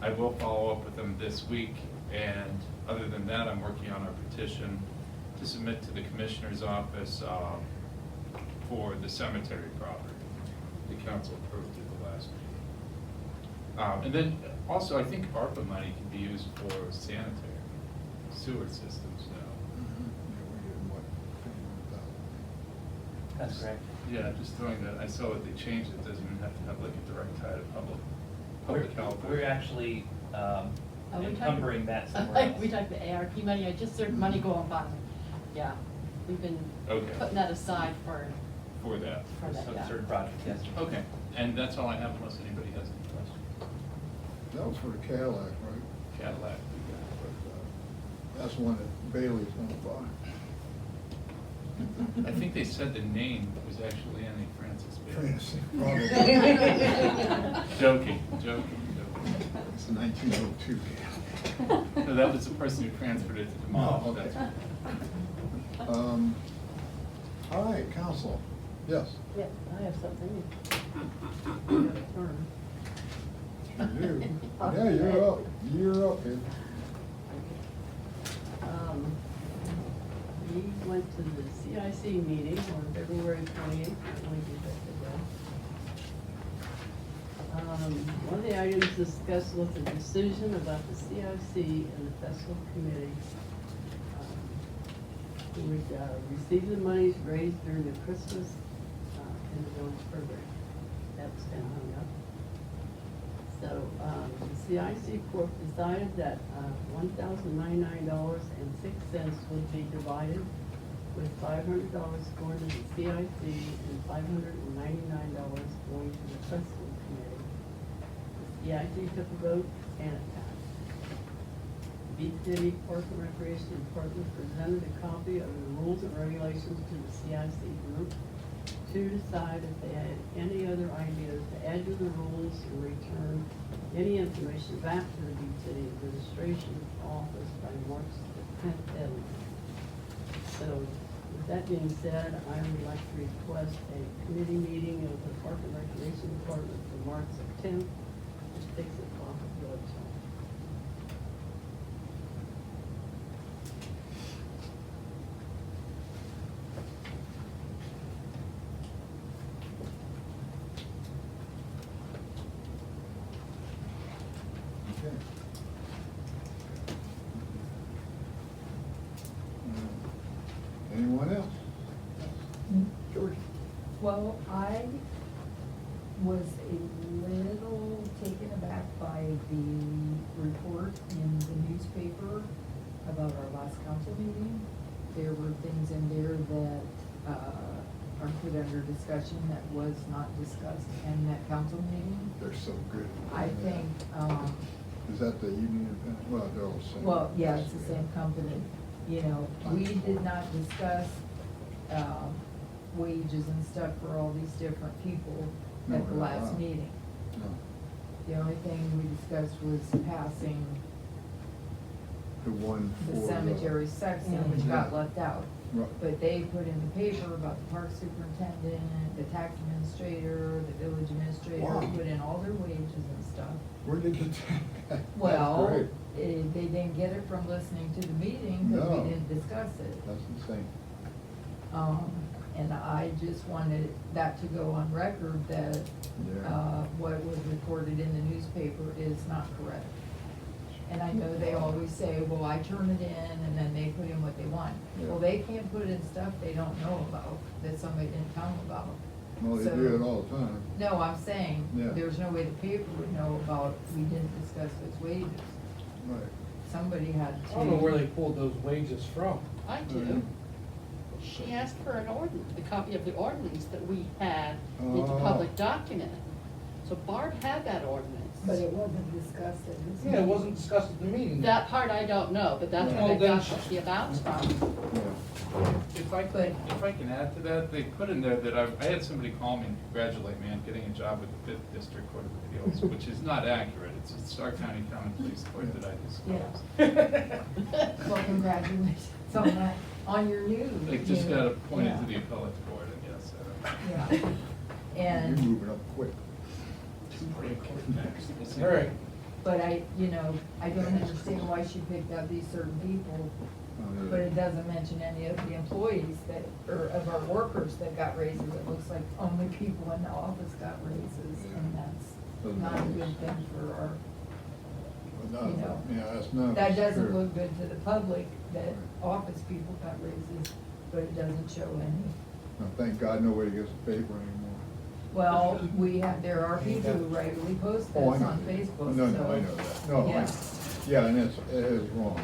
I will follow up with them this week. And other than that, I'm working on a petition to submit to the commissioner's office for the cemetery property. The council approved it the last meeting. And then also, I think ARPA money can be used for sanitary sewer systems now. That's correct. Yeah, just throwing that, I saw that they changed it, doesn't even have to have like a direct tie to public health. We're actually we encumbering that somewhere else. We talked the ARP money, I just heard money going by. Yeah, we've been Okay. putting that aside for that. that, Some yeah. certain projects, yes. Okay, and that's all I have unless anybody has any questions. That was for the Cadillac, right? Cadillac. That's the one that Bailey's gonna buy. I think they said the name was actually Annie Francis Bailey. Francis, probably. Joking. It's a 1902 Cadillac. No, that was the person who transferred it to Demolish. Oh, okay. That's- All right, council. Yes. Yeah, I have something. You have a turn. You do. Yeah, you're up. You're up, kid. We went to the CIC meeting on February 28th, one of the items discussed was a decision about the CIC and the festival committee who would receive the monies raised during the Christmas in the village program. That's been hung up. So, the CIC Corp decided that, $1,099.06 would be divided, with $500 going to the CIC and $599 going to the festival committee. The CIC took a vote and it passed. Beach City Park and Recreation Department presented a copy of the rules and regulations to the CIC group to decide if they had any other ideas to add to the rules and return any information back to the Beach City Administration Office by March the 10th deadline. So, with that being said, I would like to request a committee meeting of the Park and Recreation Department for March the 10th at 6 o'clock at Village Hall. Okay. Anyone else? George? Well, I was a little taken aback by the report in the newspaper about our last council meeting. There were things in there that, are put under discussion that was not discussed in that council meeting. They're so good. I think, Is that the Evening Independent? Well, they're all the same. well, yeah, it's the same company. You know, we did not discuss, wages and stuff for all these different people at the No, last wow. meeting. No, The only thing we discussed was passing the one for. the cemetery section, which got left out. Right. But they put in the paper about the park superintendent, the tax administrator, the village administrator, Wow. put in all their wages and stuff. Where did they get that? Well, That's they didn't get it from listening to the meeting, because No. we didn't discuss it. That's insane. And I just wanted that to go on record that, Yeah. what was reported in the newspaper is not correct. And I know they always say, well, I turn it in, and then they put in what they want. Yeah. Well, they can't put in stuff they don't know about, that somebody didn't tell them about. Well, they So- do it all the time. No, I'm saying, Yeah. there's no way the paper would know about, we didn't discuss his wages. Right. Somebody had I to. don't know where they pulled those wages from. I do. Mhm. She asked for an ordinance, a copy of the ordinance that we had in the Oh. public document. So Barb had that ordinance. But it wasn't discussed at this Yeah, it meeting. wasn't discussed at the meeting. That part I don't know, but that's Well, where they then got she- the abouts from. Yeah. If I can add to that, they put in there that I had somebody call me and congratulate me on getting a job with the 5th District Court of Appeals, which is not accurate. It's the Stark County Common Police Court that I disclosed. Well, congratulations on that, on your new. They just got appointed Yeah. to the appellate court, I guess. Yeah, You're and, moving up quick. Supreme Court next. We'll see. All right. but I don't understand why she picked out these certain people, Oh, but it doesn't mention any of the employees that, or of our workers that got raises. It looks like only people in the office got raises, and that's not a good thing for our, Well, you know. Yeah, that's not. that doesn't fair. look good to the public, that office people got raises, but it doesn't show any. Now, thank God nobody gets a paper anymore. Well, there are people who regularly post Oh, I this know. on Facebook, No, so. I know that. No, Yeah. yeah, and it is wrong.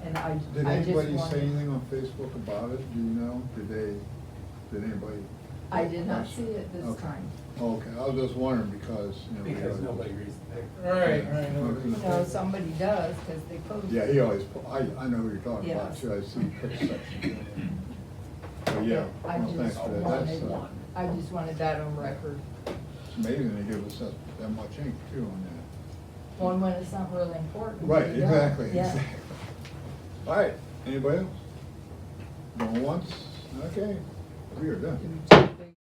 And I just Did wanted. anybody say anything on Facebook about it? Do you know? Did anybody? I did not see it this Okay. time. Okay, I was just wondering because, you know. we Because always- nobody reads the paper. All right, all right. nobody- No, somebody does, because they post. Yeah, he always, I know who you're talking about, Yes. too. I see pick section. But yeah, I well, thanks just for that. That's, wanted, I just wanted that on record. it's amazing they give us that much ink too on that. One when it's not really important. Right, you don't. exactly, Yeah. exactly. All right, anybody else? Going once? Okay, we are done. Do we check the-